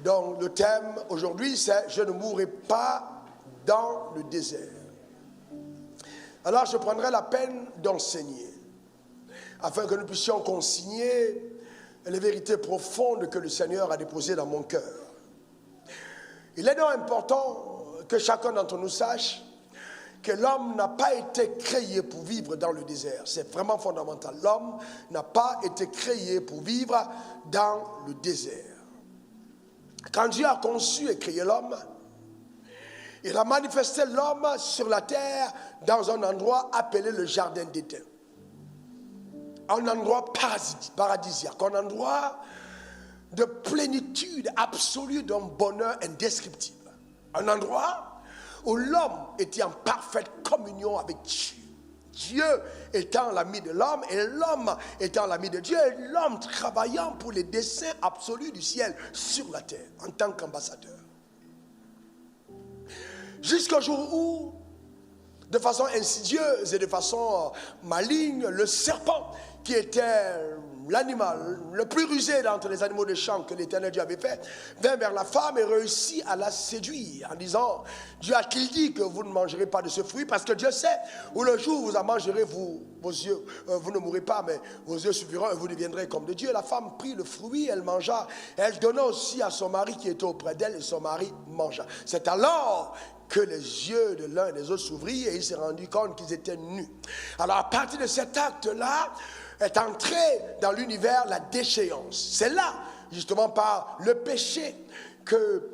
Donc le thème aujourd'hui c'est « Je ne mourrai pas dans le désert ». Alors je prendrai la peine d'enseigner afin que nous puissions consigner les vérités profondes que le Seigneur a déposées dans mon cœur. Il est donc important que chacun d'entre nous sache que l'homme n'a pas été créé pour vivre dans le désert. C'est vraiment fondamental. L'homme n'a pas été créé pour vivre dans le désert. Quand Dieu a conçu et créé l'homme, il a manifesté l'homme sur la terre dans un endroit appelé le Jardin d'Éden. Un endroit paradisiaque, un endroit de plénitude absolue, d'un bonheur indescriptible. Un endroit où l'homme était en parfaite communion avec Dieu. Dieu étant l'ami de l'homme et l'homme étant l'ami de Dieu, et l'homme travaillant pour les desseins absolus du ciel sur la terre en tant qu'ambassadeur. Jusqu'au jour où, de façon insidieuse et de façon maligne, le serpent, qui était l'animal le plus rusé d'entre les animaux des champs que l'Éternel Dieu avait fait, vint vers la femme et réussit à la séduire en disant: Dieu a-t-il dit que vous ne mangerez pas de ce fruit? Parce que Dieu sait, où le jour où vous en mangerez, vos yeux, vous ne mourrez pas, mais vos yeux suffiront et vous deviendrez comme de Dieu. La femme prit le fruit, elle mangea, elle donna aussi à son mari qui était auprès d'elle, et son mari mangea. C'est alors que les yeux de l'un et des autres s'ouvrirent et il s'est rendu compte qu'ils étaient nus. Alors à partir de cet acte-là, est entré dans l'univers la déchéance. C'est là, justement par le péché, que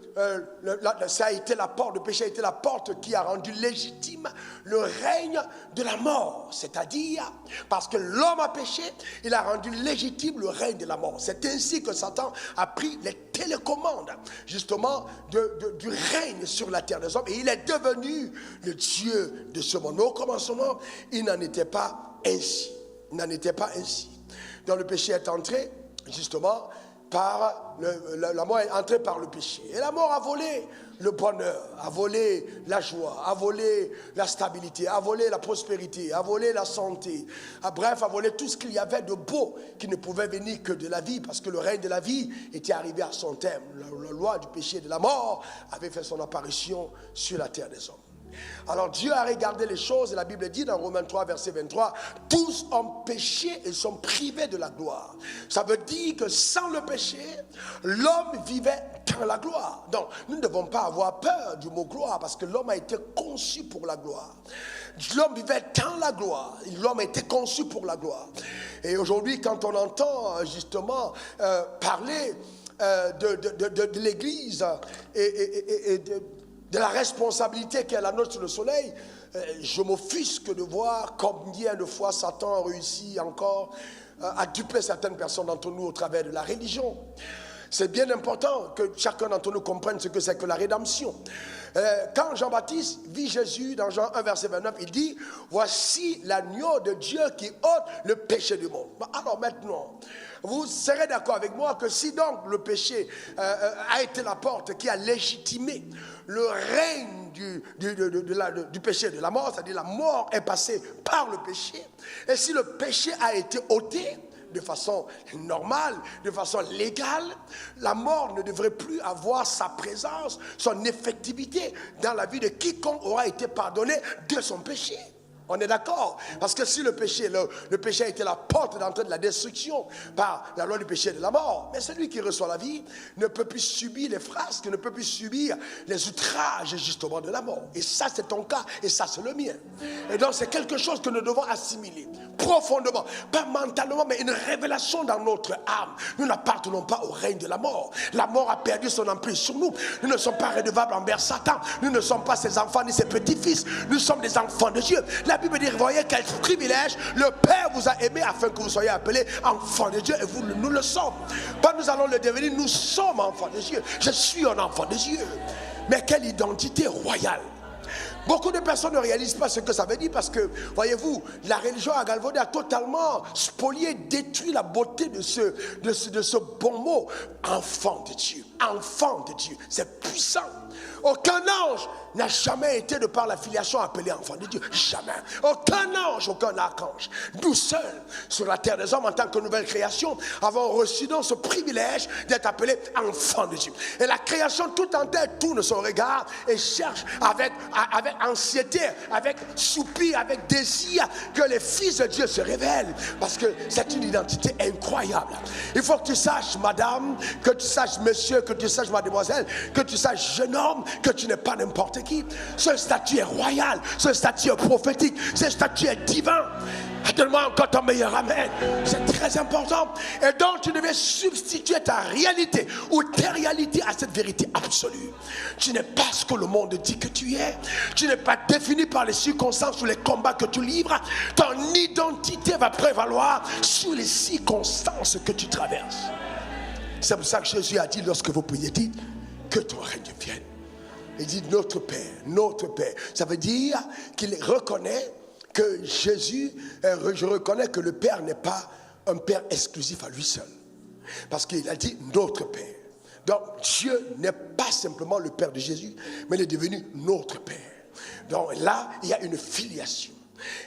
ça a été la porte, le péché a été la porte qui a rendu légitime le règne de la mort. C'est-à-dire, parce que l'homme a péché, il a rendu légitime le règne de la mort. C'est ainsi que Satan a pris les télécommandes, justement, du règne sur la terre des hommes. Et il est devenu le Dieu de ce monde. Mais au commencement, il n'en était pas ainsi. N'en était pas ainsi. Donc le péché est entré, justement, par la mort est entrée par le péché. Et la mort a volé le bonheur, a volé la joie, a volé la stabilité, a volé la prospérité, a volé la santé. Bref, a volé tout ce qu'il y avait de beau qui ne pouvait venir que de la vie, parce que le règne de la vie était arrivé à son terme. La loi du péché et de la mort avait fait son apparition sur la terre des hommes. Alors Dieu a regardé les choses et la Bible dit dans Romains 3 verset 23, tous ont péché et sont privés de la gloire. Ça veut dire que sans le péché, l'homme vivait dans la gloire. Donc nous ne devons pas avoir peur du mot gloire, parce que l'homme a été conçu pour la gloire. L'homme vivait dans la gloire, l'homme a été conçu pour la gloire. Et aujourd'hui, quand on entend justement parler de l'Église et de la responsabilité qu'elle a notre sur le soleil, je m'offusque de voir combien de fois Satan a réussi encore à duper certaines personnes d'entre nous au travers de la religion. C'est bien important que chacun d'entre nous comprenne ce que c'est que la rédemption. Quand Jean-Baptiste vit Jésus dans Jean 1 verset 29, il dit: voici l'agneau de Dieu qui ôte le péché du monde. Alors maintenant, vous serez d'accord avec moi que si donc le péché a été la porte qui a légitimé le règne du péché et de la mort, c'est-à-dire la mort est passée par le péché, et si le péché a été ôté de façon normale, de façon légale, la mort ne devrait plus avoir sa présence, son effectivité dans la vie de quiconque aura été pardonné de son péché. On est d'accord? Parce que si le péché a été la porte d'entrée de la destruction par la loi du péché et de la mort, mais celui qui reçoit la vie ne peut plus subir les frasques, ne peut plus subir les outrages justement de la mort. Et ça c'est ton cas, et ça c'est le mien. Et donc c'est quelque chose que nous devons assimiler profondément, pas mentalement, mais une révélation dans notre âme. Nous n'appartenons pas au règne de la mort. La mort a perdu son emprise sur nous. Nous ne sommes pas redevables envers Satan. Nous ne sommes pas ses enfants ni ses petits-fils. Nous sommes des enfants de Dieu. La Bible dit, voyez quel privilège, le Père vous a aimé afin que vous soyez appelés enfants de Dieu, et nous le sommes. Pas nous allons le devenir, nous sommes enfants de Dieu. Je suis un enfant de Dieu. Mais quelle identité royale! Beaucoup de personnes ne réalisent pas ce que ça veut dire, parce que, voyez-vous, la religion à Galvaudé a totalement spolié, détruit la beauté de ce bon mot. Enfant de Dieu, enfant de Dieu, c'est puissant. Aucun ange n'a jamais été de par la filiation appelé enfant de Dieu. Jamais. Aucun ange, aucun archange. Nous seuls, sur la terre des hommes, en tant que nouvelle création, avons reçu donc ce privilège d'être appelés enfants de Dieu. Et la création tout entière tourne son regard et cherche avec anxiété, avec soupir, avec désir que les fils de Dieu se révèlent. Parce que c'est une identité incroyable. Il faut que tu saches, madame, que tu saches, monsieur, que tu saches, mademoiselle, que tu saches, jeune homme, que tu n'es pas n'importe qui. Ce statut est royal, ce statut est prophétique, ce statut est divin. Donne-moi encore ton meilleur amen. C'est très important. Et donc tu devais substituer ta réalité ou tes réalités à cette vérité absolue. Tu n'es pas ce que le monde dit que tu es. Tu n'es pas défini par les circonstances ou les combats que tu livres. Ton identité va prévaloir sur les circonstances que tu traverses. C'est pour ça que Jésus a dit, lorsque vous priez, dites que ton règne vienne. Il dit notre Père, notre Père. Ça veut dire qu'il reconnaît que Jésus, je reconnais que le Père n'est pas un Père exclusif à lui seul. Parce qu'il a dit notre Père. Donc Dieu n'est pas simplement le Père de Jésus, mais il est devenu notre Père. Donc là, il y a une filiation.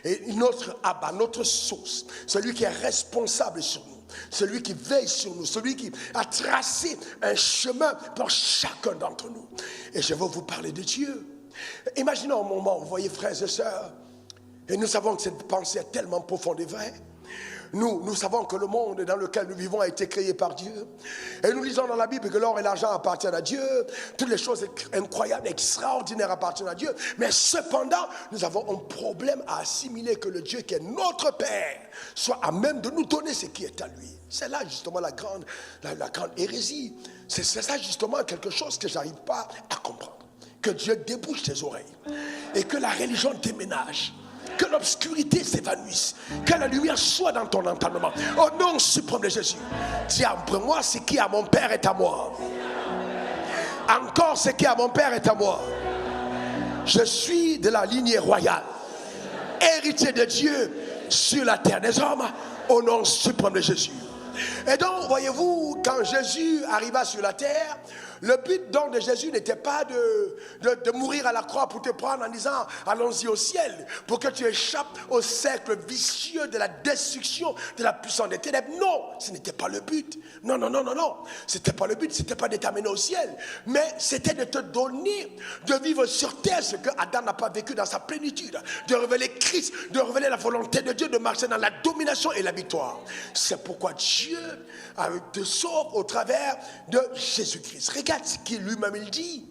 Et notre Abba, notre source, celui qui est responsable sur nous, celui qui veille sur nous, celui qui a tracé un chemin pour chacun d'entre nous. Et je veux vous parler de Dieu. Imaginons un moment, vous voyez frères et sœurs, et nous savons que cette pensée est tellement profonde et vraie. Nous savons que le monde dans lequel nous vivons a été créé par Dieu. Et nous lisons dans la Bible que l'or et l'argent appartiennent à Dieu. Toutes les choses incroyables, extraordinaires appartiennent à Dieu. Mais cependant, nous avons un problème à assimiler que le Dieu qui est notre Père soit à même de nous donner ce qui est à lui. C'est là justement la grande hérésie. C'est ça justement quelque chose que je n'arrive pas à comprendre. Que Dieu débouche tes oreilles et que la religion déménage. Que l'obscurité s'évanouisse. Que la lumière soit dans ton entendement. Au nom suprême de Jésus. Dis après moi, ce qui est à mon Père est à moi. Encore ce qui est à mon Père est à moi. Je suis de la lignée royale. Héritier de Dieu sur la terre des hommes. Au nom suprême de Jésus. Et donc, voyez-vous, quand Jésus arriva sur la terre, le but donc de Jésus n'était pas de mourir à la croix pour te prendre en disant allons-y au ciel, pour que tu échappes au cercle vicieux de la destruction de la puissance des ténèbres. Non, ce n'était pas le but. Non. C'était pas le but, c'était pas de t'amener au ciel, mais c'était de te donner de vivre sur terre ce que Adam n'a pas vécu dans sa plénitude, de révéler Christ, de révéler la volonté de Dieu, de marcher dans la domination et la victoire. C'est pourquoi Dieu te sauve au travers de Jésus-Christ. Regarde ce qu'il lui-même il dit.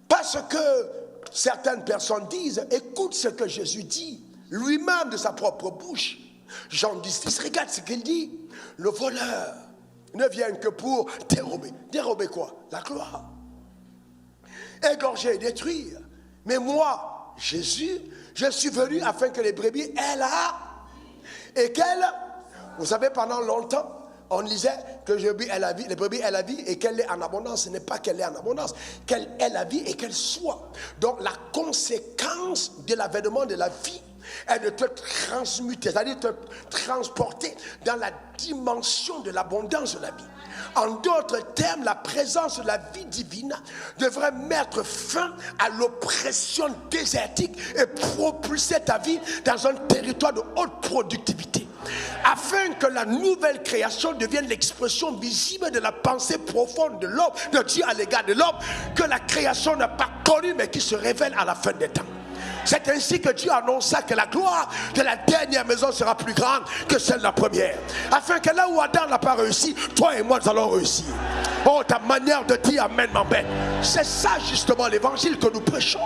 Parce que certaines personnes disent, écoute ce que Jésus dit, lui-même de sa propre bouche. Jean 10, regarde ce qu'il dit. Le voleur ne vient que pour dérober. Dérober quoi? La gloire. Égorger et détruire. Mais moi, Jésus, je suis venu afin que les brebis aient la... Et qu'elles... Vous savez, pendant longtemps, on disait que les brebis aient la vie et qu'elle est en abondance. Ce n'est pas qu'elle est en abondance, qu'elle ait la vie et qu'elle soit. Donc la conséquence de l'avènement de la vie est de te transmuter, c'est-à-dire te transporter dans la dimension de l'abondance de la vie. En d'autres termes, la présence de la vie divine devrait mettre fin à l'oppression désertique et propulser ta vie dans un territoire de haute productivité. Afin que la nouvelle création devienne l'expression visible de la pensée profonde de l'homme, de Dieu à l'égard de l'homme, que la création n'a pas connue mais qui se révèle à la fin des temps. C'est ainsi que Dieu annonça que la gloire de la dernière maison sera plus grande que celle de la première. Afin que là où Adam n'a pas réussi, toi et moi nous allons réussir. Oh, ta manière de dire amen m'embête. C'est ça justement l'évangile que nous prêchons.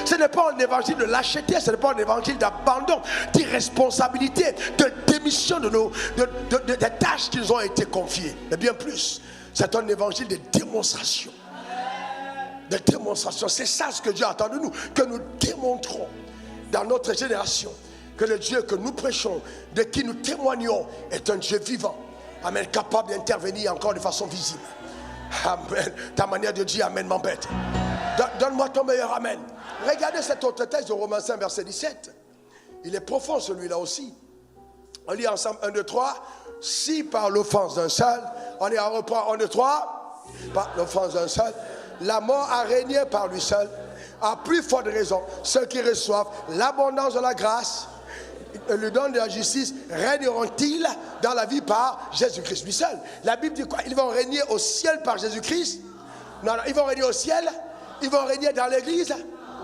Ce n'est pas un évangile de lâcheté, ce n'est pas un évangile d'abandon, d'irresponsabilité, de démission des tâches qui nous ont été confiées. Mais bien plus, c'est un évangile de démonstration. De démonstration, c'est ça ce que Dieu attend de nous, que nous démontrons dans notre génération que le Dieu que nous prêchons, de qui nous témoignons, est un Dieu vivant, amen, capable d'intervenir encore de façon visible. Amen. Ta manière de dire amen m'embête. Donne-moi ton meilleur amen. Regardez cet autre texte de Romains 5 verset 17. Il est profond celui-là aussi. On lit ensemble 1, 2, 3. Si par l'offense d'un seul, on reprend 1, 2, 3. Par l'offense d'un seul, La mort a régné par lui seul. À plus forte raison, ceux qui reçoivent l'abondance de la grâce, le don de la justice, régneront-ils dans la vie par Jésus-Christ lui seul. La Bible dit quoi? Ils vont régner au ciel par Jésus-Christ? Non, ils vont régner au ciel. Ils vont régner dans l'église.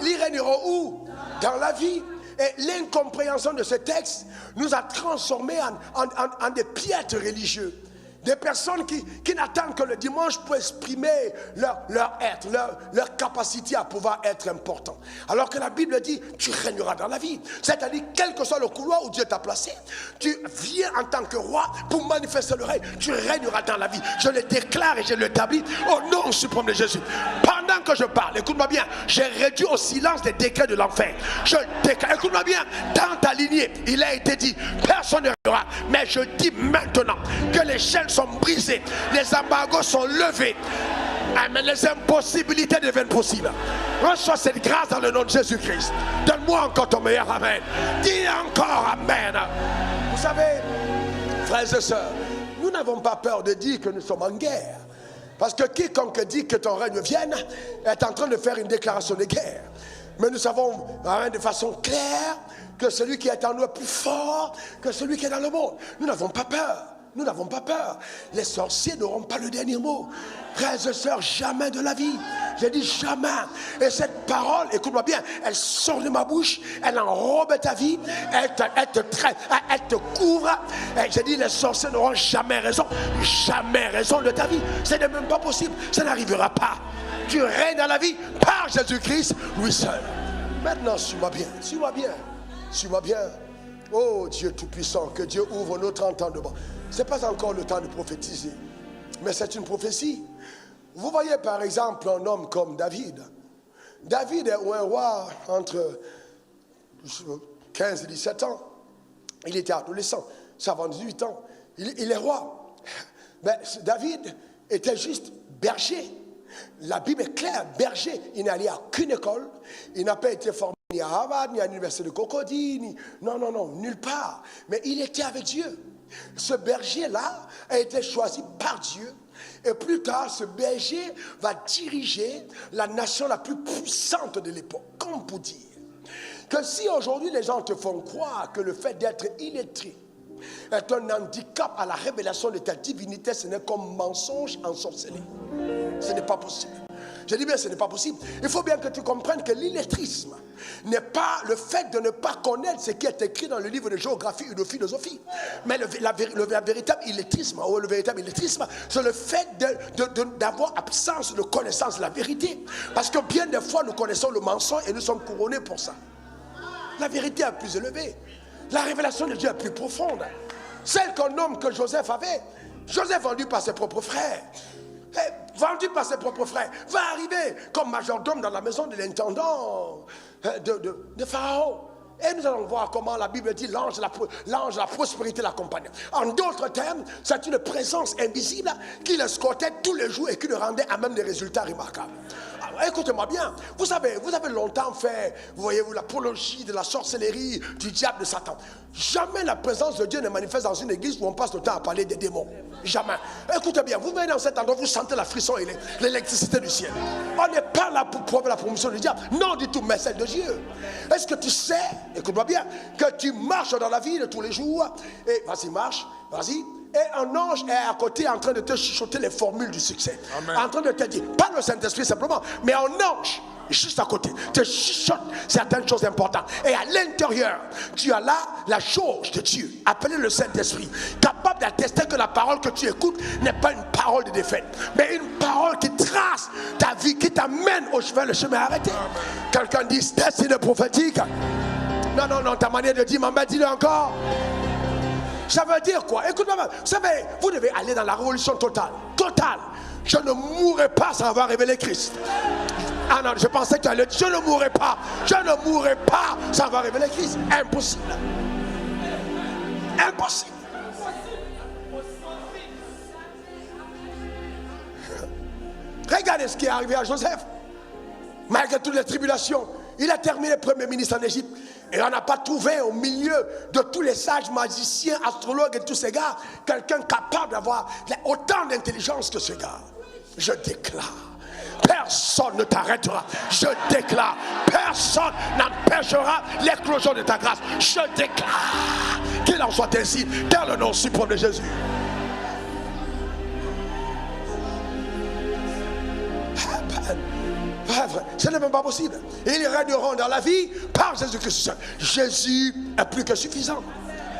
Ils régneront où? Dans la vie. Et l'incompréhension de ce texte nous a transformés en des piètres religieux. Des personnes qui n'attendent que le dimanche pour exprimer leur être, leur capacité à pouvoir être important. Alors que la Bible dit, tu régneras dans la vie. C'est-à-dire, quel que soit le couloir où Dieu t'a placé, tu viens en tant que roi pour manifester le règne. Tu régneras dans la vie. Je le déclare et je l'établis au nom suprême de Jésus. Pendant que je parle, écoute-moi bien, j'ai réduit au silence les décrets de l'enfer. Je déclare, écoute-moi bien, dans ta lignée, il a été dit, personne ne règnera. Mais je dis maintenant que les chaînes sont brisées, les embargos sont levés. Amen. Les impossibilités deviennent possibles. Reçois cette grâce dans le nom de Jésus-Christ. Donne-moi encore ton meilleur amen. Dis encore amen. Vous savez, frères et sœurs, nous n'avons pas peur de dire que nous sommes en guerre. Parce que quiconque dit que ton règne vienne est en train de faire une déclaration de guerre. Mais nous savons de façon claire que celui qui est en nous est plus fort que celui qui est dans le monde. Nous n'avons pas peur. Nous n'avons pas peur. Les sorciers n'auront pas le dernier mot. Frères et sœurs, jamais de la vie. J'ai dit jamais. Et cette parole, écoute-moi bien, elle sort de ma bouche, elle enrobe ta vie, elle te couvre. Et j'ai dit, les sorciers n'auront jamais raison de ta vie. Ce n'est même pas possible. Ça n'arrivera pas. Tu règnes dans la vie par Jésus-Christ, lui seul. Maintenant, suis-moi bien, suis-moi bien, suis-moi bien. Oh Dieu Tout-Puissant, que Dieu ouvre notre entendement. Ce n'est pas encore le temps de prophétiser, mais c'est une prophétie. Vous voyez par exemple un homme comme David. David est un roi entre 15 et 17 ans. Il était adolescent, ça va 18 ans. Il est roi. Mais David était juste berger. La Bible est claire, berger. Il n'est allé à aucune école. Il n'a pas été formé ni à Harvard, ni à l'université de Cocody, non, nulle part. Mais il était avec Dieu. Ce berger-là a été choisi par Dieu. Et plus tard, ce berger va diriger la nation la plus puissante de l'époque. Comme pour dire que si aujourd'hui les gens te font croire que le fait d'être illettré est un handicap à la révélation de ta divinité, ce n'est comme mensonge ensorcelé. Ce n'est pas possible. Je dis bien, ce n'est pas possible. Il faut bien que tu comprennes que l'illettrisme n'est pas le fait de ne pas connaître ce qui est écrit dans le livre de géographie ou de philosophie. Mais le véritable illettrisme, c'est le fait d'avoir absence de connaissance de la vérité. Parce que bien des fois, nous connaissons le mensonge et nous sommes couronnés pour ça. La vérité est plus élevée. La révélation de Dieu est plus profonde. Celle qu'un homme que Joseph avait, Joseph vendu par ses propres frères. Vendu par ses propres frères, va arriver comme majordome dans la maison de l'intendant de Pharaon. Et nous allons voir comment la Bible dit l'ange de la prospérité l'accompagne. En d'autres termes, c'est une présence invisible qui l'escortait tous les jours et qui le rendait à même des résultats remarquables. Écoutez-moi bien, vous avez longtemps fait, vous voyez, l'apologie de la sorcellerie, du diable, de Satan. Jamais la présence de Dieu ne manifeste dans une église où on passe le temps à parler des démons. Jamais. Écoutez bien, vous venez dans cet endroit, vous sentez la frisson et l'électricité du ciel. On n'est pas là pour prouver la promotion du diable. Non du tout, mais celle de Dieu. Est-ce que tu sais, écoute-moi bien, que tu marches dans la vie de tous les jours, et vas-y, marche, vas-y. Et un ange est à côté en train de te chuchoter les formules du succès. Amen. En train de te dire, pas le Saint-Esprit simplement, mais un ange juste à côté te chuchote certaines choses importantes. Et à l'intérieur, tu as là la chose de Dieu, appelée le Saint-Esprit, capable d'attester que la parole que tu écoutes n'est pas une parole de défaite, mais une parole qui trace ta vie, qui t'amène vers le chemin arrêté. Quelqu'un dit, c'est prophétique. Non, ta manière de dire, maman, dis-le encore. Ça veut dire quoi? Écoute-moi, vous savez, vous devez aller dans la révolution totale. Totale. Je ne mourrai pas sans avoir révélé Christ. Ah non, je pensais que tu allais dire, je ne mourrai pas. Je ne mourrai pas sans avoir révélé Christ. Impossible. Impossible. Regardez ce qui est arrivé à Joseph. Malgré toutes les tribulations, il a terminé premier ministre en Égypte. Et on n'a pas trouvé au milieu de tous les sages magiciens, astrologues et tous ces gars, quelqu'un capable d'avoir autant d'intelligence que ce gars. Je déclare personne ne t'arrêtera. Je déclare, personne n'empêchera l'éclosion de ta grâce. Je déclare qu'il en soit ainsi dans le nom suprême de Jésus. Ce n'est même pas possible. Ils régneront dans la vie par Jésus-Christ. Jésus est plus que suffisant.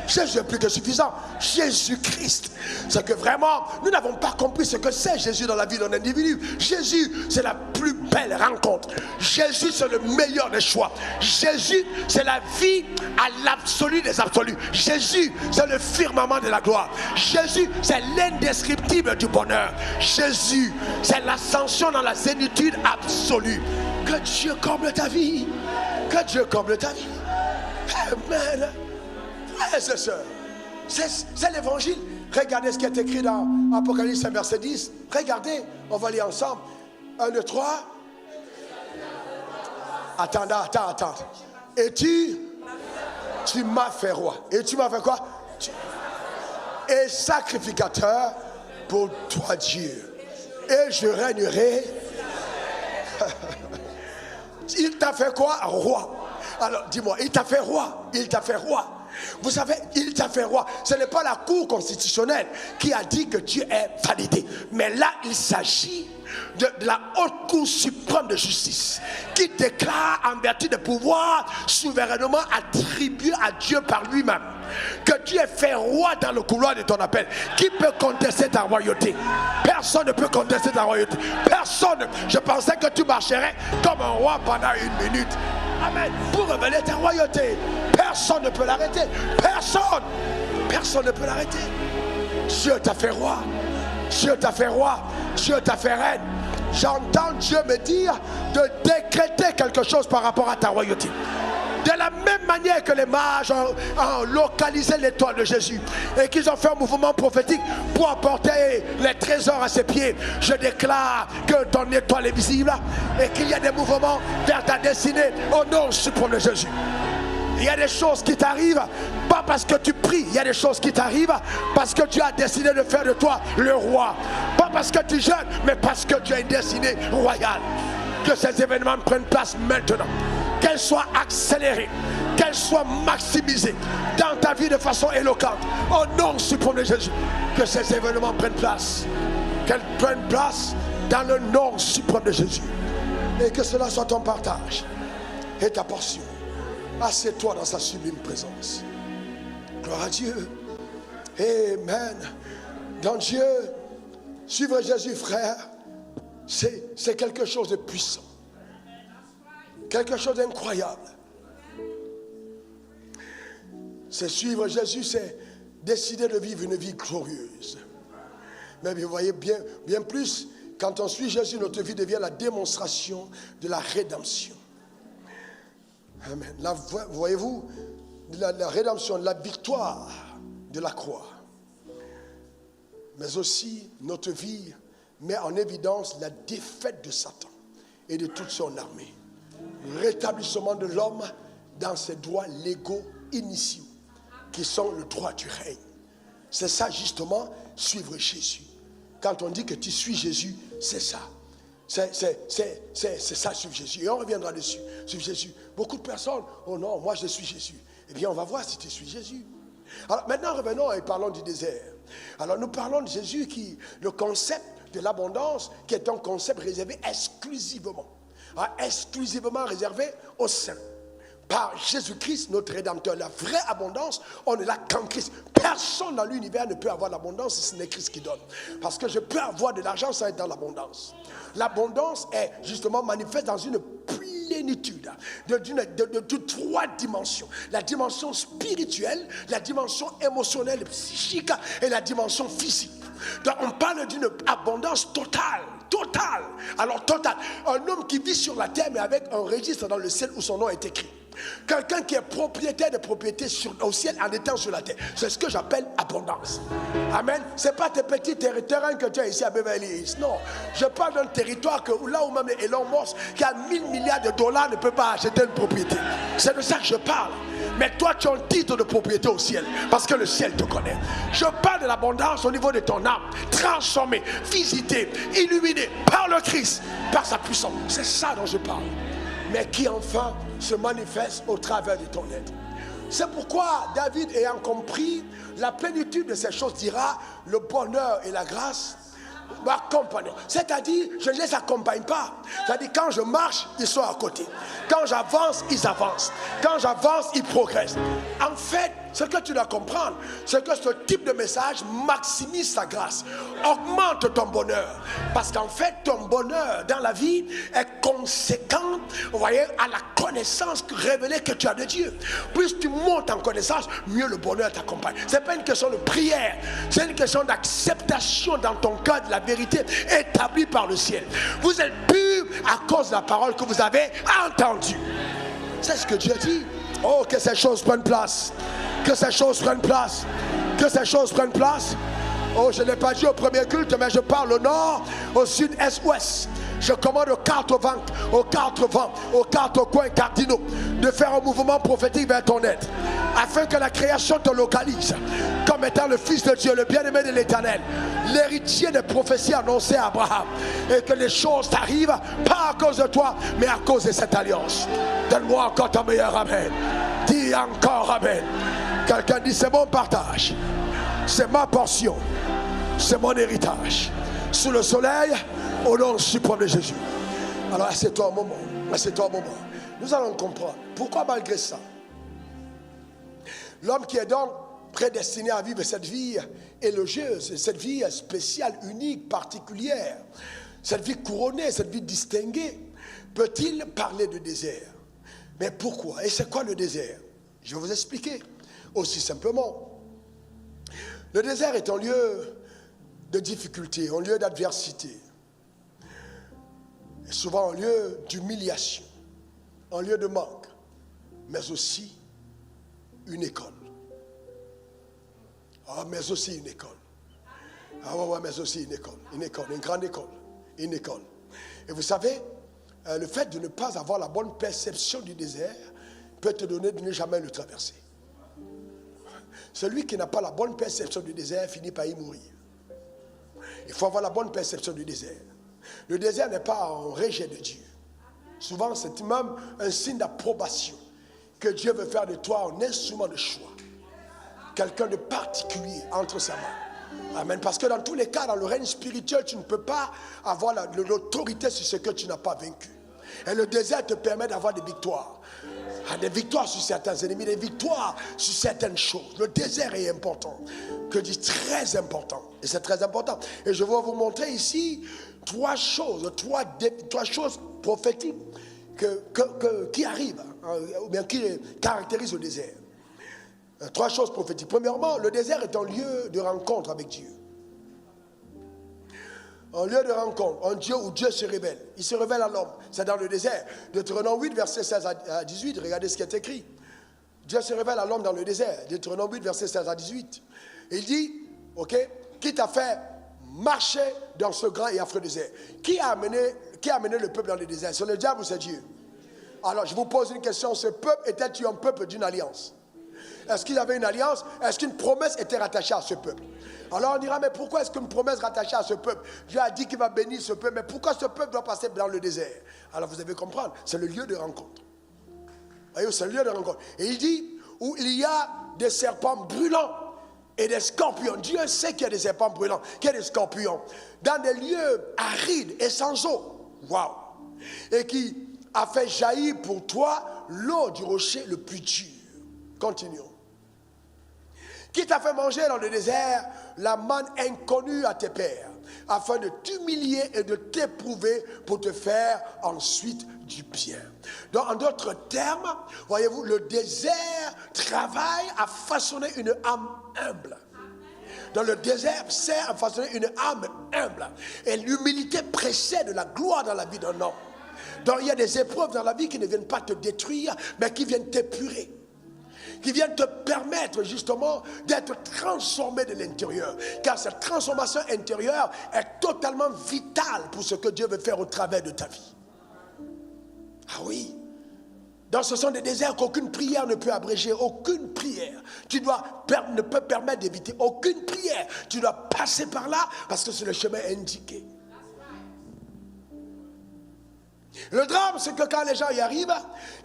Jésus est plus que suffisant. Jésus-Christ. C'est que vraiment, nous n'avons pas compris ce que c'est Jésus dans la vie d'un individu. Jésus, c'est la plus belle rencontre. Jésus, c'est le meilleur des choix. Jésus, c'est la vie à l'absolu des absolus. Jésus, c'est le firmament de la gloire. Jésus, c'est l'indescriptible du bonheur. Jésus, c'est l'ascension dans la zénitude absolue. Que Dieu comble ta vie. Que Dieu comble ta vie. Amen. Frères et sœurs, c'est l'évangile. Regardez ce qui est écrit dans Apocalypse verset 10. Regardez, on va lire ensemble. 1, 2, 3. Attends. Et tu m'as fait roi. Et tu m'as fait quoi? Et sacrificateur pour toi, Dieu. Et je régnerai. Il t'a fait quoi? Roi. Alors dis-moi, il t'a fait roi. Il t'a fait roi. Vous savez, il t'a fait roi. Ce n'est pas la Cour constitutionnelle qui a dit que Dieu est validé. Mais là, il s'agit de la haute Cour suprême de justice qui déclare en vertu de pouvoir souverainement attribué à Dieu par lui-même que Dieu est fait roi dans le couloir de ton appel. Qui peut contester ta royauté? Personne ne peut contester ta royauté. Personne. Je pensais que tu marcherais comme un roi pendant 1 minute. Amen. Pour révéler ta royauté. Personne ne peut l'arrêter. Personne ne peut l'arrêter. Dieu t'a fait roi. Dieu t'a fait roi. Dieu t'a fait reine. J'entends Dieu me dire de décréter quelque chose par rapport à ta royauté. De la même manière que les mages ont localisé l'étoile de Jésus et qu'ils ont fait un mouvement prophétique pour apporter les trésors à ses pieds, je déclare que ton étoile est visible et qu'il y a des mouvements vers ta destinée au nom suprême de Jésus. Il y a des choses qui t'arrivent, pas parce que tu pries, il y a des choses qui t'arrivent parce que Dieu a décidé de faire de toi le roi. Pas parce que tu jeûnes, mais parce que tu as une destinée royale. Que ces événements prennent place maintenant. Qu'elles soient accélérées, qu'elles soient maximisées dans ta vie de façon éloquente. Au nom suprême de Jésus, que ces événements prennent place. Qu'elles prennent place dans le nom suprême de Jésus. Et que cela soit ton partage et ta portion. Assieds-toi dans sa sublime présence. Gloire à Dieu. Amen. Dans Dieu, suivre Jésus, frère, c'est quelque chose de puissant. Quelque chose d'incroyable. C'est suivre Jésus, c'est décider de vivre une vie glorieuse. Mais vous voyez bien plus, quand on suit Jésus, notre vie devient la démonstration de la rédemption. Amen. Voyez-vous, la rédemption, la victoire de la croix. Mais aussi, notre vie met en évidence la défaite de Satan et de toute son armée. Le rétablissement de l'homme dans ses droits légaux initiaux, qui sont le droit du règne. C'est ça justement, suivre Jésus. Quand on dit que tu suis Jésus, c'est ça. C'est ça, suivre Jésus. Et on reviendra dessus, suivre Jésus. Beaucoup de personnes, oh non, moi je suis Jésus. Eh bien, on va voir si tu suis Jésus. Alors maintenant, revenons et parlons du désert. Alors nous parlons de Jésus le concept de l'abondance, qui est un concept réservé exclusivement réservé aux saints. Par Jésus-Christ, notre Rédempteur. La vraie abondance, on ne l'a qu'en Christ. Personne dans l'univers ne peut avoir l'abondance si ce n'est Christ qui donne. Parce que je peux avoir de l'argent sans être dans l'abondance. L'abondance est justement manifeste dans une plénitude de 3 dimensions. La dimension spirituelle, la dimension émotionnelle et psychique et la dimension physique. Donc on parle d'une abondance totale. Alors total. Un homme qui vit sur la terre mais avec un registre dans le ciel où son nom est écrit. Quelqu'un qui est propriétaire de propriétés au ciel en étant sur la terre. C'est ce que j'appelle abondance. Amen. Ce n'est pas tes petits territoires que tu as ici à Beverly Hills. Non. Je parle d'un territoire là où même Elon Musk, qui a 1000 milliards de dollars, ne peut pas acheter une propriété. C'est de ça que je parle. Mais toi, tu as un titre de propriété au ciel. Parce que le ciel te connaît. Je parle parle de l'abondance au niveau de ton âme, transformée, visitée, illuminée par le Christ, par sa puissance. C'est ça dont je parle. Mais qui enfin se manifeste au travers de ton être. C'est pourquoi David, ayant compris la plénitude de ces choses, dira: le bonheur et la grâce m'accompagnent. C'est-à-dire, je ne les accompagne pas. C'est-à-dire, quand je marche, ils sont à côté. Quand j'avance, ils avancent. Quand j'avance, ils progressent. En fait, ce que tu dois comprendre, c'est que ce type de message maximise sa grâce, augmente ton bonheur. Parce qu'en fait, ton bonheur dans la vie est conséquent, vous voyez, à la connaissance révélée que tu as de Dieu. Plus tu montes en connaissance, mieux le bonheur t'accompagne. Ce n'est pas une question de prière, c'est une question d'acceptation dans ton cœur de la vérité établie par le ciel. Vous êtes pur à cause de la parole que vous avez entendue. C'est ce que Dieu dit. Oh, que ces choses prennent place. Que ces choses prennent place. Que ces choses prennent place. Oh, je ne l'ai pas dit au premier culte, mais je parle au nord, au sud, est, ouest. Je commande aux quatre vents, aux quatre coins cardinaux de faire un mouvement prophétique vers ton être, afin que la création te localise comme étant le Fils de Dieu, le bien-aimé de l'Éternel, l'héritier des prophéties annoncées à Abraham, et que les choses t'arrivent pas à cause de toi, mais à cause de cette alliance. Donne-moi encore ton meilleur amen. Dis encore amen. Quelqu'un dit: c'est mon partage, c'est ma portion, c'est mon héritage. Sous le soleil, au nom suprême de Jésus. Alors assieds-toi un moment, assieds-toi un moment. Nous allons comprendre pourquoi malgré ça, l'homme qui est donc prédestiné à vivre cette vie élogieuse, cette vie spéciale, unique, particulière, cette vie couronnée, cette vie distinguée, peut-il parler de désert? Mais pourquoi? Et c'est quoi le désert? Je vais vous expliquer aussi simplement. Le désert est un lieu de difficulté, un lieu d'adversité, et souvent un lieu d'humiliation, un lieu de manque, mais aussi une école. Ah, mais aussi une école. Ah ouais, mais aussi une école, une grande école, une école. Et vous savez, le fait de ne pas avoir la bonne perception du désert peut te donner de ne jamais le traverser. Celui qui n'a pas la bonne perception du désert finit par y mourir. Il faut avoir la bonne perception du désert. Le désert n'est pas un rejet de Dieu. Souvent, c'est même un signe d'approbation que Dieu veut faire de toi un instrument de choix. Quelqu'un de particulier entre sa main. Amen. Parce que dans tous les cas, dans le règne spirituel, tu ne peux pas avoir l'autorité sur ce que tu n'as pas vaincu. Et le désert te permet d'avoir des victoires. Des victoires sur certains ennemis, des victoires sur certaines choses. Le désert est important. Que dit très important. Et c'est très important. Et je vais vous montrer ici trois choses prophétiques qui arrivent, ou bien qui caractérisent le désert. Trois choses prophétiques. Premièrement, le désert est un lieu de rencontre avec Dieu. Un lieu de rencontre, un Dieu où Dieu se révèle. Il se révèle à l'homme. C'est dans le désert. Deutéronome 8, verset 16 à 18. Regardez ce qui est écrit. Dieu se révèle à l'homme dans le désert. Deutéronome 8, verset 16 à 18. Il dit, ok, qui t'a fait marcher dans ce grand et affreux désert? Qui a amené le peuple dans le désert? C'est le diable ou c'est Dieu? Alors, je vous pose une question. Ce peuple était-il un peuple d'une alliance? Est-ce qu'il avait une alliance? Est-ce qu'une promesse était rattachée à ce peuple? Alors on dira, mais pourquoi est-ce qu'une promesse rattachée à ce peuple? Dieu a dit qu'il va bénir ce peuple, mais pourquoi ce peuple doit passer dans le désert? Alors vous devez comprendre, c'est le lieu de rencontre. Voyez, c'est le lieu de rencontre. Et il dit, où il y a des serpents brûlants et des scorpions. Dieu sait qu'il y a des serpents brûlants, qu'il y a des scorpions. Dans des lieux arides et sans eau. Waouh! Et qui a fait jaillir pour toi l'eau du rocher le plus dur. Continuons. Qui t'a fait manger dans le désert la manne inconnue à tes pères, afin de t'humilier et de t'éprouver pour te faire ensuite du bien. Donc, en d'autres termes, voyez-vous, le désert travaille à façonner une âme humble. Dans le désert, sert à façonner une âme humble. Et l'humilité précède la gloire dans la vie d'un homme. Donc, il y a des épreuves dans la vie qui ne viennent pas te détruire, mais qui viennent t'épurer, qui viennent te permettre justement d'être transformé de l'intérieur. Car cette transformation intérieure est totalement vitale pour ce que Dieu veut faire au travers de ta vie. Ah oui. Donc ce sont des déserts qu'aucune prière ne peut abréger, aucune prière. Ne peut permettre d'éviter aucune prière. Tu dois passer par là parce que c'est le chemin indiqué. Le drame, c'est que quand les gens y arrivent,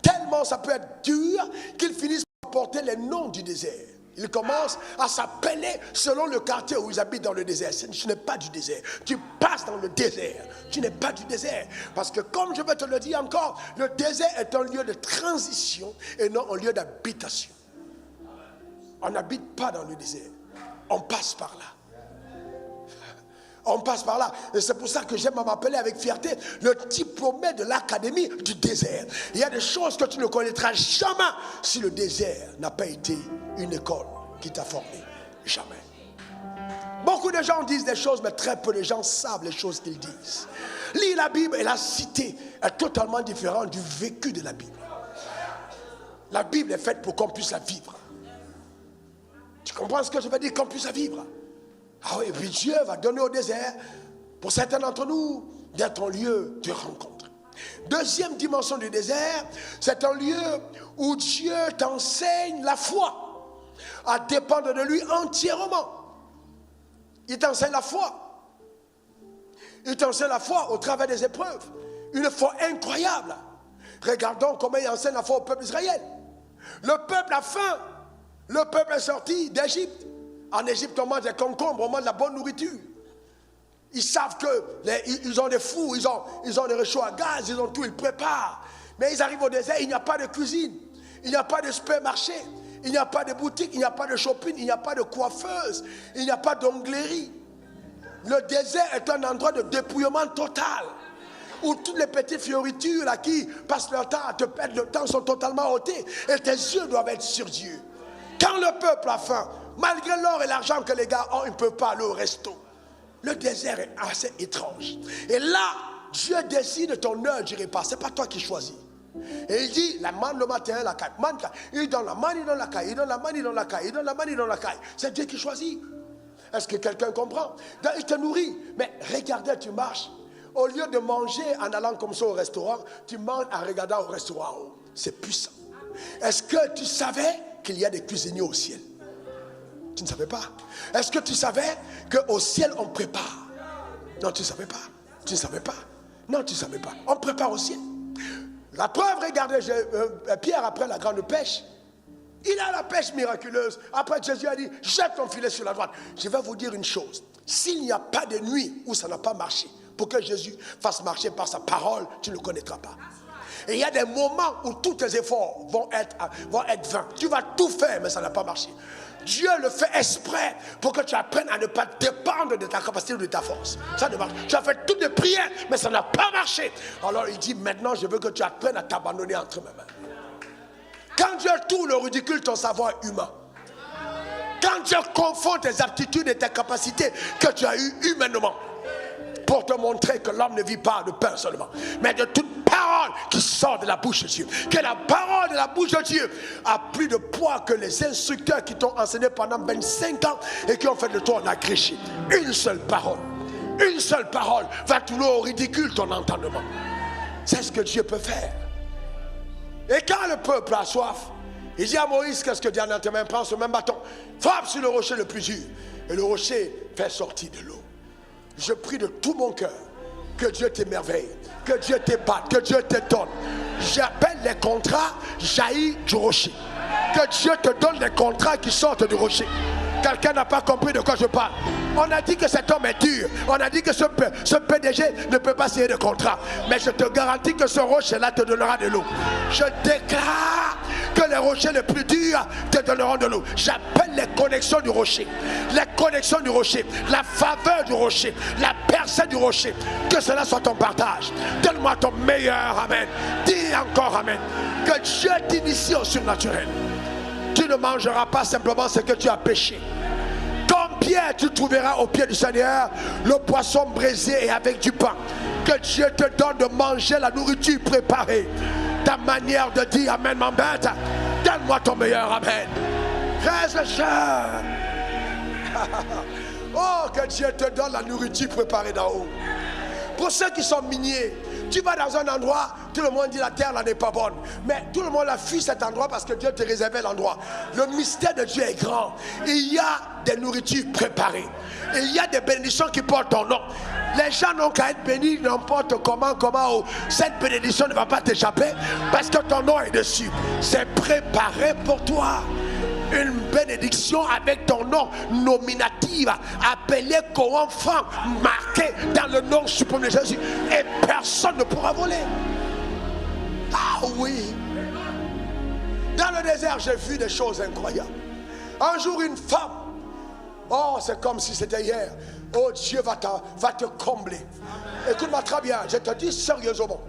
tellement ça peut être dur qu'ils finissent par porter les noms du désert. Ils commencent à s'appeler selon le quartier où ils habitent dans le désert. Tu n'es pas du désert. Tu passes dans le désert. Tu n'es pas du désert. Parce que comme je vais te le dire encore, le désert est un lieu de transition et non un lieu d'habitation. On n'habite pas dans le désert. On passe par là. On passe par là. Et c'est pour ça que j'aime m'appeler avec fierté le diplômé de l'académie du désert. Il y a des choses que tu ne connaîtras jamais si le désert n'a pas été une école qui t'a formé. Jamais. Beaucoup de gens disent des choses, mais très peu de gens savent les choses qu'ils disent. Lire la Bible et la citer est totalement différent du vécu de la Bible. La Bible est faite pour qu'on puisse la vivre. Tu comprends ce que je veux dire? Qu'on puisse la vivre. Ah oui, et puis Dieu va donner au désert, pour certains d'entre nous, d'être un lieu de rencontre. Deuxième dimension du désert, c'est un lieu où Dieu t'enseigne la foi, à dépendre de lui entièrement. Il t'enseigne la foi. Il t'enseigne la foi au travers des épreuves. Une foi incroyable. Regardons comment il enseigne la foi au peuple d'Israël. Le peuple a faim. Le peuple est sorti d'Égypte. En Égypte, on mange des concombres, on mange de la bonne nourriture. Ils savent qu'ils ont des fours, ils ont des réchauds à gaz, ils ont tout, ils préparent. Mais ils arrivent au désert, il n'y a pas de cuisine, il n'y a pas de supermarché, il n'y a pas de boutique, il n'y a pas de shopping, il n'y a pas de coiffeuse, il n'y a pas d'onglerie. Le désert est un endroit de dépouillement total, où toutes les petites fioritures là, qui passent leur temps à te perdre le temps sont totalement ôtées, et tes yeux doivent être sur Dieu. Quand le peuple a faim, malgré l'or et l'argent que les gars ont, ils ne peuvent pas aller au resto. Le désert est assez étrange. Et là, Dieu décide ton heure du repas. Ce n'est pas toi qui choisis. Et il dit, la manne le matin, la caille. Il donne la manne, il donne la caille. Il donne la manne, il donne la caille. Il donne la manne, il donne la caille. C'est Dieu qui choisit. Est-ce que quelqu'un comprend? Donc, il te nourrit. Mais regardez, tu marches. Au lieu de manger en allant comme ça au restaurant, tu manges en regardant au restaurant. C'est puissant. Est-ce que tu savais qu'il y a des cuisiniers au ciel? Tu ne savais pas. Est-ce que tu savais qu'au ciel on prépare? Non, tu ne savais pas. Tu ne savais pas. Non, tu ne savais pas. On prépare au ciel. La preuve, regardez, Pierre après la grande pêche, il a la pêche miraculeuse. Après Jésus a dit, jette ton filet sur la droite. Je vais vous dire une chose. S'il n'y a pas de nuit où ça n'a pas marché, pour que Jésus fasse marcher par sa parole, tu ne le connaîtras pas. Et il y a des moments où tous tes efforts vont être vains. Tu vas tout faire, mais ça n'a pas marché. Dieu le fait exprès pour que tu apprennes à ne pas dépendre de ta capacité ou de ta force. Ça ne marche. Tu as fait toutes les prières, mais ça n'a pas marché. Alors il dit, maintenant je veux que tu apprennes à t'abandonner entre mes mains. Quand Dieu tourne le ridicule ton savoir humain, quand Dieu confond tes aptitudes et tes capacités que tu as eues humainement, pour te montrer que l'homme ne vit pas de pain seulement, mais de toute parole qui sort de la bouche de Dieu. Que la parole de la bouche de Dieu a plus de poids que les instructeurs qui t'ont enseigné pendant 25 ans et qui ont fait de toi un agrégé. Une seule parole va tourner au ridicule ton entendement. C'est ce que Dieu peut faire. Et quand le peuple a soif, il dit à Moïse, qu'est-ce que Dieu a dans tes mains? Prends ce même bâton, frappe sur le rocher le plus dur, et le rocher fait sortir de l'eau. Je prie de tout mon cœur que Dieu t'émerveille, que Dieu t'épate, que Dieu t'étonne. J'appelle les contrats jaillis du rocher. Que Dieu te donne les contrats qui sortent du rocher. Quelqu'un n'a pas compris de quoi je parle. On a dit que cet homme est dur. On a dit que ce PDG ne peut pas signer de contrat. Mais je te garantis que ce rocher-là te donnera de l'eau. Je déclare que les rochers les plus durs te donneront de l'eau. J'appelle les connexions du rocher. Les connexions du rocher. La faveur du rocher. La percée du rocher. Que cela soit ton partage. Donne-moi ton meilleur. Amen. Dis encore Amen. Que Dieu t'initie au surnaturel. Tu ne mangeras pas simplement ce que tu as péché. Comme Pierre, tu trouveras au pied du Seigneur le poisson braisé et avec du pain. Que Dieu te donne de manger la nourriture préparée. Ta manière de dire Amen m'embête. Donne-moi ton meilleur Amen. Frères et sœurs. Oh, que Dieu te donne la nourriture préparée d'en haut. Pour ceux qui sont miniers, tu vas dans un endroit, tout le monde dit la terre là n'est pas bonne. Mais tout le monde a fui cet endroit parce que Dieu te réservait l'endroit. Le mystère de Dieu est grand. Il y a des nourritures préparées. Il y a des bénédictions qui portent ton nom. Les gens n'ont qu'à être bénis n'importe comment. Cette bénédiction ne va pas t'échapper parce que ton nom est dessus. C'est préparé pour toi. Une bénédiction avec ton nom nominative, appelé comme enfant, marqué dans le nom suprême de Jésus. Et personne ne pourra voler. Ah oui. Dans le désert, j'ai vu des choses incroyables. Un jour, une femme, oh, c'est comme si c'était hier. Oh, Dieu va te combler. Écoute-moi très bien, je te dis sérieusement.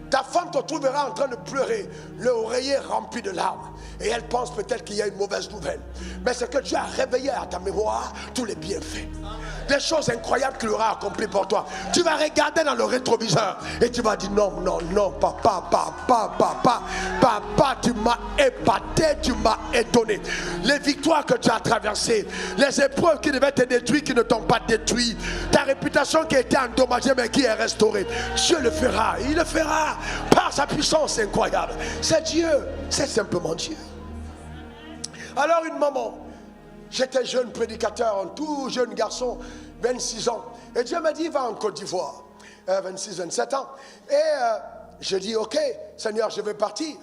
Ta femme te trouvera en train de pleurer, l'oreiller rempli de larmes. Et elle pense peut-être qu'il y a une mauvaise nouvelle. Mais c'est que Dieu a réveillé à ta mémoire tous les bienfaits. Des choses incroyables qu'il aura accomplies pour toi. Tu vas regarder dans le rétroviseur et tu vas dire non, papa, tu m'as épaté, tu m'as étonné. Les victoires que tu as traversées, les épreuves qui devaient te détruire, qui ne t'ont pas détruit, ta réputation qui a été endommagée mais qui est restaurée. Dieu le fera, il le fera par sa puissance incroyable. C'est Dieu, c'est simplement Dieu. Alors une maman, j'étais jeune prédicateur, un tout jeune garçon, 26 ans. Et Dieu m'a dit, va en Côte d'Ivoire, 26, 27 ans. Et je dis, ok, Seigneur, je vais partir.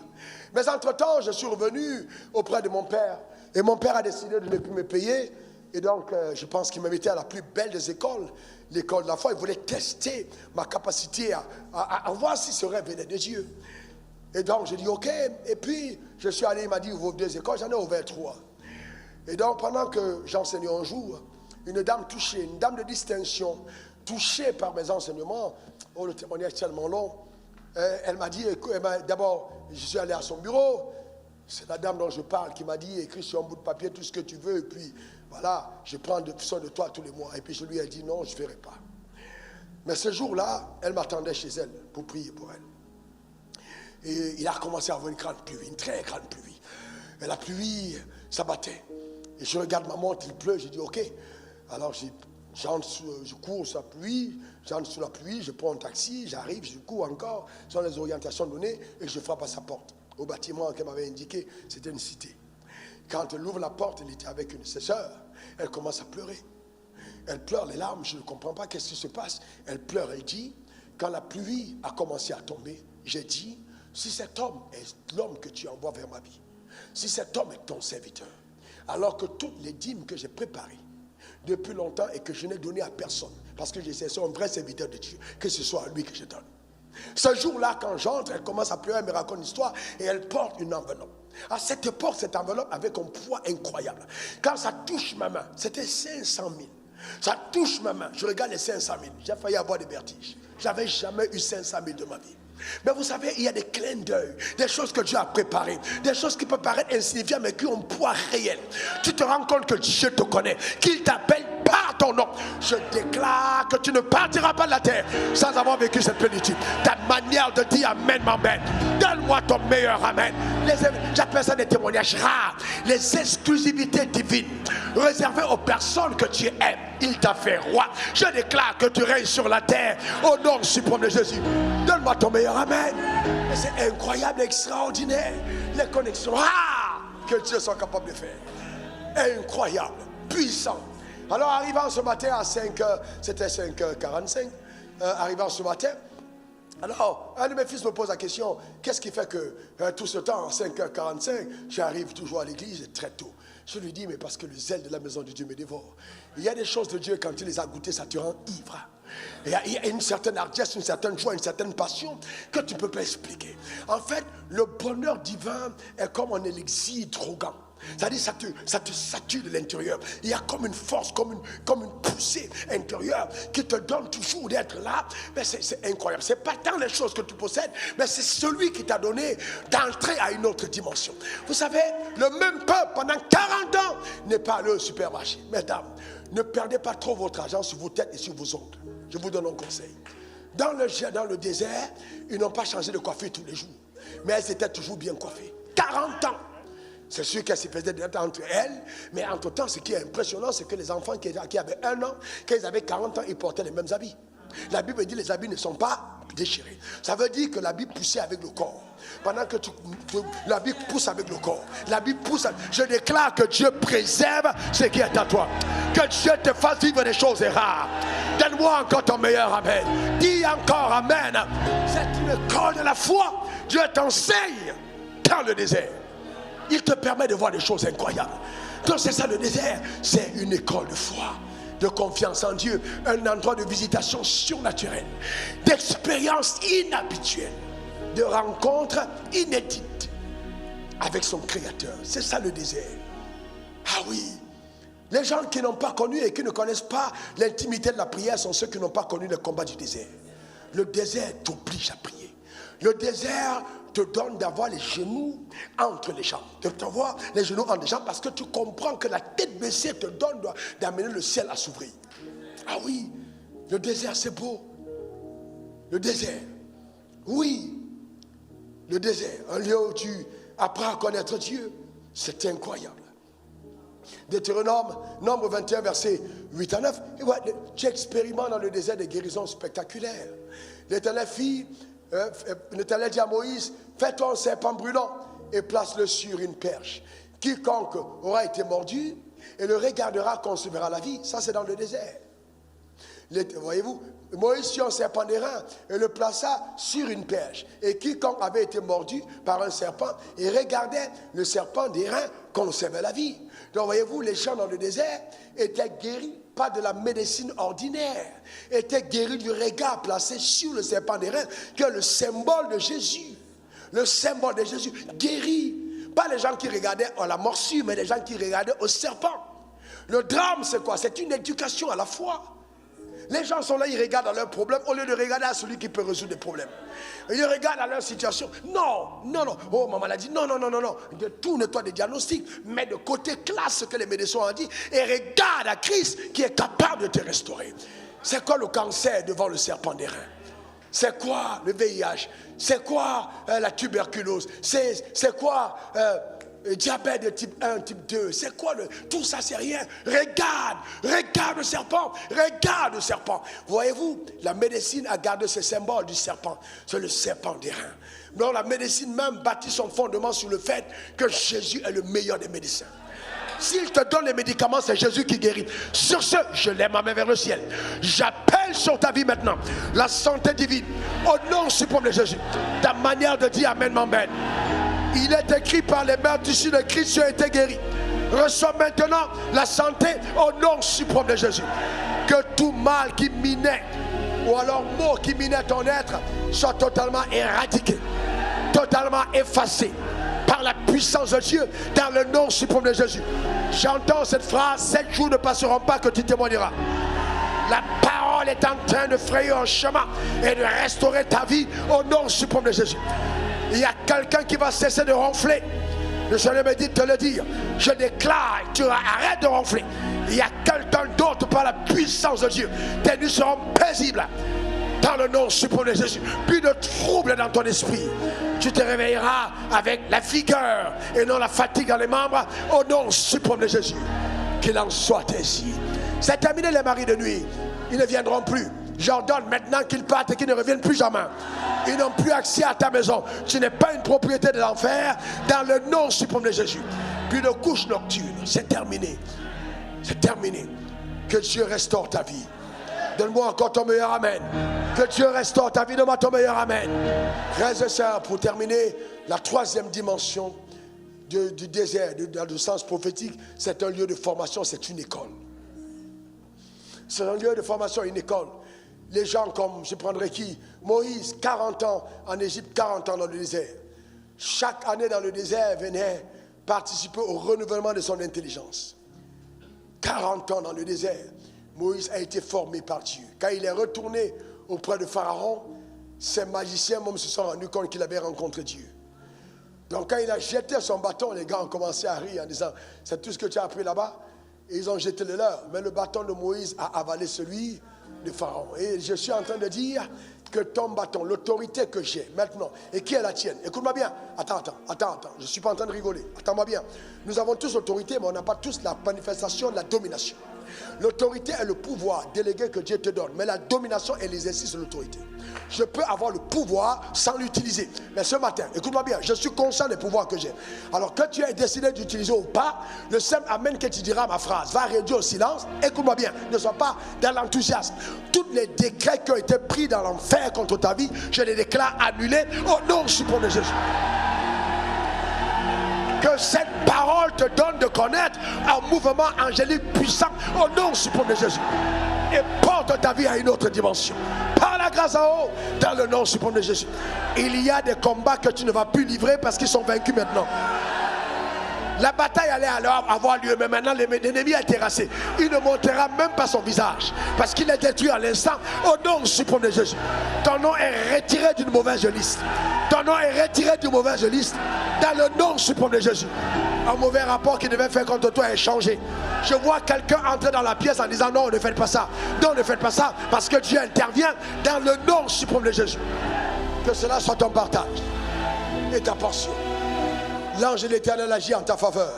Mais entre-temps, je suis revenu auprès de mon père. Et mon père a décidé de ne plus me payer. Et donc, je pense qu'il m'invitait à la plus belle des écoles, l'école de la foi. Il voulait tester ma capacité à voir si ce rêve venait de Dieu. Et donc, j'ai dit, ok. Et puis, je suis allé, il m'a dit, ouvre 2 écoles. J'en ai ouvert 3. Et donc, pendant que j'enseignais un jour, une dame touchée, une dame de distinction, touchée par mes enseignements, oh, le témoignage est tellement long, elle m'a dit, d'abord, je suis allé à son bureau, c'est la dame dont je parle qui m'a dit, écris sur un bout de papier tout ce que tu veux, et puis, voilà, je prends soin de toi tous les mois. Et puis, je lui ai dit, non, je ne ferai pas. Mais ce jour-là, elle m'attendait chez elle pour prier pour elle. Et il a commencé à avoir une grande pluie, une très grande pluie. Et la pluie s'abattait. Et je regarde ma montre, il pleut, je dis ok. Alors je cours sur la pluie, j'entre sous la pluie, je prends un taxi, j'arrive, je cours encore, sans les orientations données, et je frappe à sa porte. Au bâtiment qu'elle m'avait indiqué, c'était une cité. Quand elle ouvre la porte, elle était avec une de ses sœurs, elle commence à pleurer. Elle pleure les larmes, je ne comprends pas qu'est-ce qui se passe. Elle pleure, elle dit, quand la pluie a commencé à tomber, j'ai dit, si cet homme est l'homme que tu envoies vers ma vie, si cet homme est ton serviteur, alors que toutes les dîmes que j'ai préparées depuis longtemps et que je n'ai donné à personne, parce que je sais, c'est un vrai serviteur de Dieu, que ce soit à lui que je donne. Ce jour-là, quand j'entre, elle commence à pleurer, elle me raconte une histoire et elle porte une enveloppe. À cette époque, cette enveloppe avait un poids incroyable. Quand ça touche ma main, c'était 500 000. Ça touche ma main, je regarde les 500 000. J'ai failli avoir des vertiges. Je n'avais jamais eu 500 000 de ma vie. Mais vous savez, il y a des clins d'œil, des choses que Dieu a préparées, des choses qui peuvent paraître insignifiantes mais qui ont un poids réel. Tu te rends compte que Dieu te connaît, qu'il t'appelle par ton nom. Je déclare que tu ne partiras pas de la terre sans avoir vécu cette plénitude. Ta manière de dire amen m'emmène. Donne-moi ton meilleur amen. J'appelle ça des témoignages rares, les exclusivités divines réservées aux personnes que tu aimes. Il t'a fait roi. Je déclare que tu règnes sur la terre au nom suprême de Jésus. Donne-moi ton meilleur amen. Et c'est incroyable, extraordinaire, les connexions rares que Dieu soit capable de faire. Incroyable, puissant. Alors arrivant ce matin à 5h, c'était 5h45, arrivant ce matin, alors un de mes fils me pose la question, qu'est-ce qui fait que tout ce temps, à 5h45, j'arrive toujours à l'église très tôt? Je lui dis, mais parce que le zèle de la maison de Dieu me dévore. Il y a des choses de Dieu, quand tu les as goûtées, ça te rend ivre. Il y a une certaine hardiesse, une certaine joie, une certaine passion que tu ne peux pas expliquer. En fait, le bonheur divin est comme un élixir drogant. C'est-à-dire ça te sature de l'intérieur. Il y a comme une force, comme une poussée intérieure qui te donne toujours d'être là. Mais c'est incroyable. Ce n'est pas tant les choses que tu possèdes, mais c'est celui qui t'a donné d'entrer à une autre dimension. Vous savez, le même peuple pendant 40 ans n'est pas allé au supermarché. Mesdames, ne perdez pas trop votre argent sur vos têtes et sur vos ongles. Je vous donne un conseil. Dans le désert, ils n'ont pas changé de coiffure tous les jours. Mais elles étaient toujours bien coiffées. 40 ans. C'est sûr qu'elle se faisait d'être entre elles, mais entre-temps, ce qui est impressionnant, c'est que les enfants qui avaient 1 an, quand ils avaient 40 ans, ils portaient les mêmes habits. La Bible dit les habits ne sont pas déchirés. Ça veut dire que l'habit poussait avec le corps. Pendant que l'habit pousse avec le corps. L'habit pousse. Je déclare que Dieu préserve ce qui est à toi. Que Dieu te fasse vivre des choses rares. Donne-moi encore ton meilleur amen. Dis encore amen. C'est une école de la foi. Dieu t'enseigne dans le désert. Il te permet de voir des choses incroyables. Donc c'est ça le désert. C'est une école de foi, de confiance en Dieu, un endroit de visitation surnaturelle, d'expérience inhabituelle, de rencontres inédites avec son Créateur. C'est ça le désert. Ah oui, les gens qui n'ont pas connu et qui ne connaissent pas l'intimité de la prière sont ceux qui n'ont pas connu le combat du désert. Le désert t'oblige à prier. Le désert te donne d'avoir les genoux entre les jambes. De t'avoir les genoux entre les jambes parce que tu comprends que la tête baissée te donne d'amener le ciel à s'ouvrir. Ah oui, le désert c'est beau. Le désert, oui. Le désert, un lieu où tu apprends à connaître Dieu. C'est incroyable. Deutéronome, Nombre 21, versets 8 à 9. Tu expérimentes dans le désert des guérisons spectaculaires. L'Éternel dit à Moïse, fais-toi un serpent brûlant et place-le sur une perche. Quiconque aura été mordu et le regardera concevra la vie. Ça, c'est dans le désert. Voyez-vous, Moïse fit un serpent d'airain et le plaça sur une perche. Et quiconque avait été mordu par un serpent et regardait le serpent d'airain concevait la vie. Donc, voyez-vous, les gens dans le désert étaient guéris, pas de la médecine ordinaire, étaient guéris du regard placé sur le serpent d'airain, qui est le symbole de Jésus. Le symbole de Jésus, guéri. Pas les gens qui regardaient à la morsure, mais les gens qui regardaient au serpent. Le drame, c'est quoi? C'est une éducation à la foi. Les gens sont là, ils regardent à leurs problèmes au lieu de regarder à celui qui peut résoudre des problèmes. Ils regardent à leur situation. Non. Oh, ma maladie. Non. Tourne-toi des diagnostics. Mets de côté, classe ce que les médecins ont dit et regarde à Christ qui est capable de te restaurer. C'est quoi le cancer devant le serpent d'airain? C'est quoi le VIH? C'est quoi la tuberculose? C'est quoi diabète de type 1, type 2? C'est quoi tout ça? C'est rien. Regarde le serpent. Regarde le serpent. Voyez-vous, la médecine a gardé ce symbole du serpent. C'est le serpent d'airain. Donc la médecine même bâtit son fondement sur le fait que Jésus est le meilleur des médecins. S'il te donne les médicaments, c'est Jésus qui guérit. Sur ce, je lève ma main vers le ciel. J'appelle sur ta vie maintenant la santé divine. Au nom suprême de Jésus. Ta manière de dire Amen m'embête. Il est écrit par les mains issues de Christ, tu as été guéri. Reçois maintenant la santé au nom suprême de Jésus. Que tout mal qui minait, ou alors mot qui minait ton être, soit totalement éradiqué, totalement effacé par la puissance de Dieu dans le nom suprême de Jésus. J'entends cette phrase, 7 jours ne passeront pas que tu témoigneras. La parole est en train de frayer un chemin et de restaurer ta vie au nom suprême de Jésus. Il y a quelqu'un qui va cesser de ronfler. Le Seigneur me dit de te le dire. Je déclare, tu arrêtes de ronfler. Il y a quelqu'un d'autre par la puissance de Dieu. Tes nuits seront paisibles dans le nom suprême de Jésus. Plus de troubles dans ton esprit. Tu te réveilleras avec la vigueur et non la fatigue dans les membres au nom suprême de Jésus. Qu'il en soit ainsi. C'est terminé les maris de nuit. Ils ne viendront plus. J'ordonne maintenant qu'ils partent et qu'ils ne reviennent plus jamais. Ils n'ont plus accès à ta maison. Tu n'es pas une propriété de l'enfer dans le nom suprême de Jésus. Plus de couches nocturnes. C'est terminé. C'est terminé. Que Dieu restaure ta vie. Donne-moi encore ton meilleur amen. Que Dieu restaure ta vie. Donne-moi ton meilleur amen. Frères et sœurs, pour terminer, la troisième dimension du désert, dans le sens prophétique, c'est un lieu de formation, c'est une école. C'est un lieu de formation, une école. Les gens comme, je prendrai qui? Moïse, 40 ans en Égypte, 40 ans dans le désert. Chaque année dans le désert, venait participer au renouvellement de son intelligence. 40 ans dans le désert, Moïse a été formé par Dieu. Quand il est retourné auprès de Pharaon, ces magiciens même se sont rendus compte qu'il avait rencontré Dieu. Donc quand il a jeté son bâton, les gars ont commencé à rire en disant, c'est tout ce que tu as appris là-bas? Et ils ont jeté le leur. Mais le bâton de Moïse a avalé celui de Pharaon. Et je suis en train de dire que ton bâton, l'autorité que j'ai maintenant, et qui est la tienne. Écoute-moi bien. Attends. Je ne suis pas en train de rigoler. Attends-moi bien. Nous avons tous l'autorité, mais on n'a pas tous la manifestation de la domination. L'autorité est le pouvoir délégué que Dieu te donne, mais la domination est l'exercice de l'autorité. Je peux avoir le pouvoir sans l'utiliser. Mais ce matin, écoute-moi bien, je suis conscient des pouvoirs que j'ai. Alors que tu aies décidé d'utiliser ou pas, le simple amen que tu diras à ma phrase va réduire au silence. Écoute-moi bien, ne sois pas dans l'enthousiasme. Tous les décrets qui ont été pris dans l'enfer contre ta vie, je les déclare annulés au nom suprême de Jésus. Que cette parole te donne de connaître un mouvement angélique puissant au nom suprême de Jésus. Et porte ta vie à une autre dimension. Par la grâce en haut, dans le nom suprême de Jésus. Il y a des combats que tu ne vas plus livrer parce qu'ils sont vaincus maintenant. La bataille allait alors avoir lieu, mais maintenant l'ennemi a terrassé. Il ne montrera même pas son visage parce qu'il est détruit à l'instant au nom suprême de Jésus. Ton nom est retiré d'une mauvaise liste. Ton nom est retiré d'une mauvaise liste dans le nom suprême de Jésus. Un mauvais rapport qui devait faire contre toi est changé. Je vois quelqu'un entrer dans la pièce en disant non, ne faites pas ça. Non, ne faites pas ça parce que Dieu intervient dans le nom suprême de Jésus. Que cela soit ton partage et ta portion. L'ange de l'Éternel agit en ta faveur.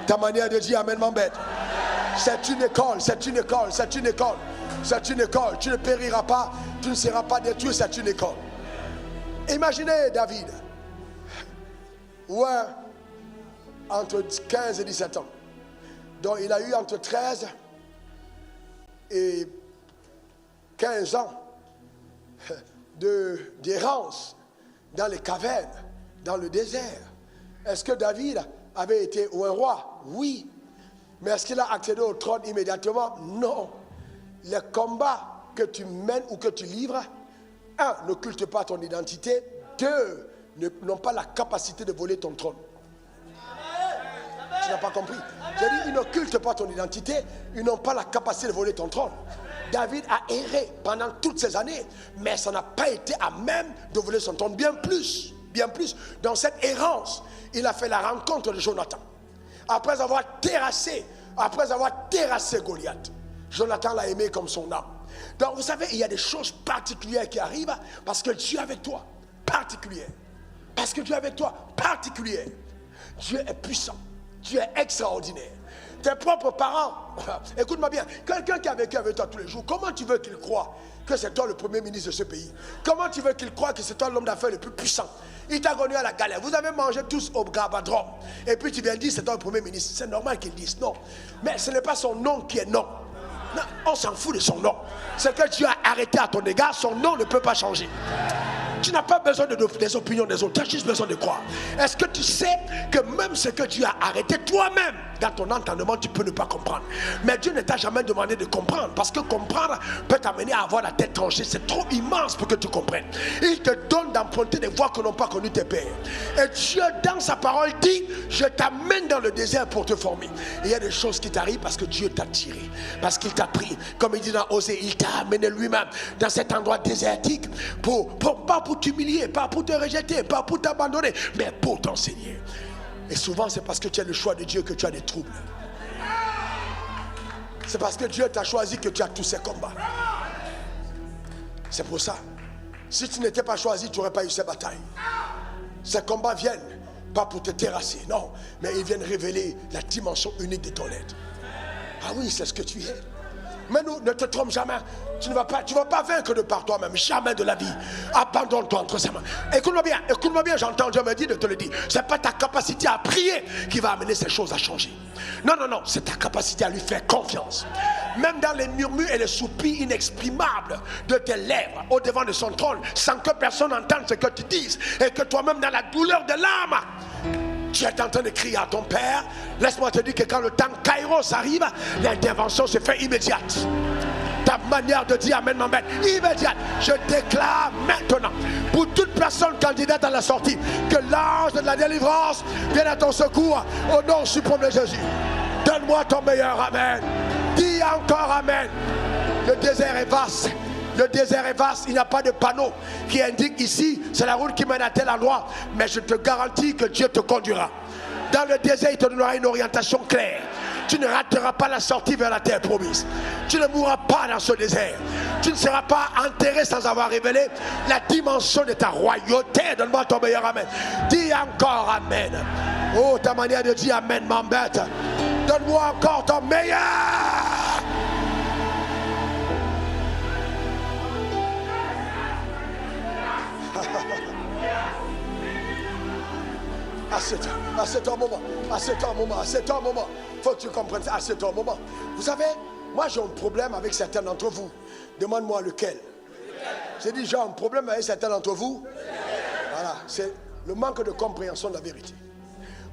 Ta manière de dire amen m'embête. C'est une école, c'est une école, c'est une école. C'est une école. Tu ne périras pas, tu ne seras pas détruit, c'est une école. Imaginez David. Ouais, entre 15 et 17 ans. Donc il a eu entre 13 et 15 ans d'errance dans les cavernes, dans le désert. Est-ce que David avait été un roi? Oui. Mais est-ce qu'il a accédé au trône immédiatement? Non. Les combats que tu mènes ou que tu livres, un, n'occulte pas ton identité. Deux, n'ont pas la capacité de voler ton trône. Tu n'as pas compris. J'ai dit, ils n'occultent pas ton identité, ils n'ont pas la capacité de voler ton trône. David a erré pendant toutes ces années, mais ça n'a pas été à même de voler son trône. Bien plus. Dans cette errance, il a fait la rencontre de Jonathan. Après avoir terrassé Goliath, Jonathan l'a aimé comme son âme. Donc vous savez, il y a des choses particulières qui arrivent parce que Dieu est avec toi. Particulière. Parce que Dieu est avec toi. Particulière. Dieu est puissant. Dieu est extraordinaire. Tes propres parents, écoute-moi bien, quelqu'un qui a vécu avec toi tous les jours, comment tu veux qu'il croie que c'est toi le premier ministre de ce pays? Comment tu veux qu'il croie que c'est toi l'homme d'affaires le plus puissant? Il t'a connu à la galère. Vous avez mangé tous au Gabadron. Et puis tu viens dire c'est toi le premier ministre. C'est normal qu'il dise non. Mais ce n'est pas son nom qui est non. Non, on s'en fout de son nom. C'est que Dieu a arrêté à ton égard. Son nom ne peut pas changer. Tu n'as pas besoin des opinions des autres, tu as juste besoin de croire. Est-ce que tu sais que même ce que Dieu a arrêté toi-même, dans ton entendement, tu peux ne pas comprendre. Mais Dieu ne t'a jamais demandé de comprendre, parce que comprendre peut t'amener à avoir la tête tranchée. C'est trop immense pour que tu comprennes. Il te donne d'emprunter des voies que n'ont pas connues tes pères. Et Dieu, dans sa parole, dit, je t'amène dans le désert pour te former. Et il y a des choses qui t'arrivent parce que Dieu t'a tiré, parce qu'il t'a pris. Comme il dit dans Osée, il t'a amené lui-même dans cet endroit désertique pas pour t'humilier, pas pour te rejeter, pas pour t'abandonner, mais pour t'enseigner. Et souvent c'est parce que tu as le choix de Dieu que tu as des troubles. C'est parce que Dieu t'a choisi que tu as tous ces combats. C'est pour ça. Si tu n'étais pas choisi, tu n'aurais pas eu ces batailles. Ces combats viennent pas pour te terrasser, non, mais ils viennent révéler la dimension unique de ton être. Ah oui, c'est ce que tu es. Mais nous, ne te trompe jamais. Tu ne vas pas vaincre de par toi-même, jamais de la vie. Abandonne-toi entre ses mains. Écoute-moi bien, j'entends Dieu me dire de te le dire. Ce n'est pas ta capacité à prier qui va amener ces choses à changer. Non, c'est ta capacité à lui faire confiance. Même dans les murmures et les soupirs inexprimables de tes lèvres, au devant de son trône, sans que personne n'entende ce que tu dises, et que toi-même dans la douleur de l'âme, tu es en train de crier à ton Père. Laisse-moi te dire que quand le temps Kairos arrive, l'intervention se fait immédiate. Ta manière de dire amen m'embête. Immédiate. Je déclare maintenant pour toute personne candidate à la sortie que l'ange de la délivrance vienne à ton secours au nom suprême de Jésus. Donne-moi ton meilleur amen. Dis encore amen. Le désert est vaste. Le désert est vaste, il n'y a pas de panneau qui indique ici, c'est la route qui mène à tel endroit. Mais je te garantis que Dieu te conduira. Dans le désert, il te donnera une orientation claire. Tu ne rateras pas la sortie vers la terre promise. Tu ne mourras pas dans ce désert. Tu ne seras pas enterré sans avoir révélé la dimension de ta royauté. Donne-moi ton meilleur amen. Dis encore amen. Oh, ta manière de dire amen m'embête. Donne-moi encore ton meilleur. C'est un moment. Il faut que tu comprennes ça. C'est un moment. Vous savez, moi j'ai un problème avec certains d'entre vous. Demande-moi lequel. J'ai dit, j'ai un problème avec certains d'entre vous. Voilà, c'est le manque de compréhension de la vérité.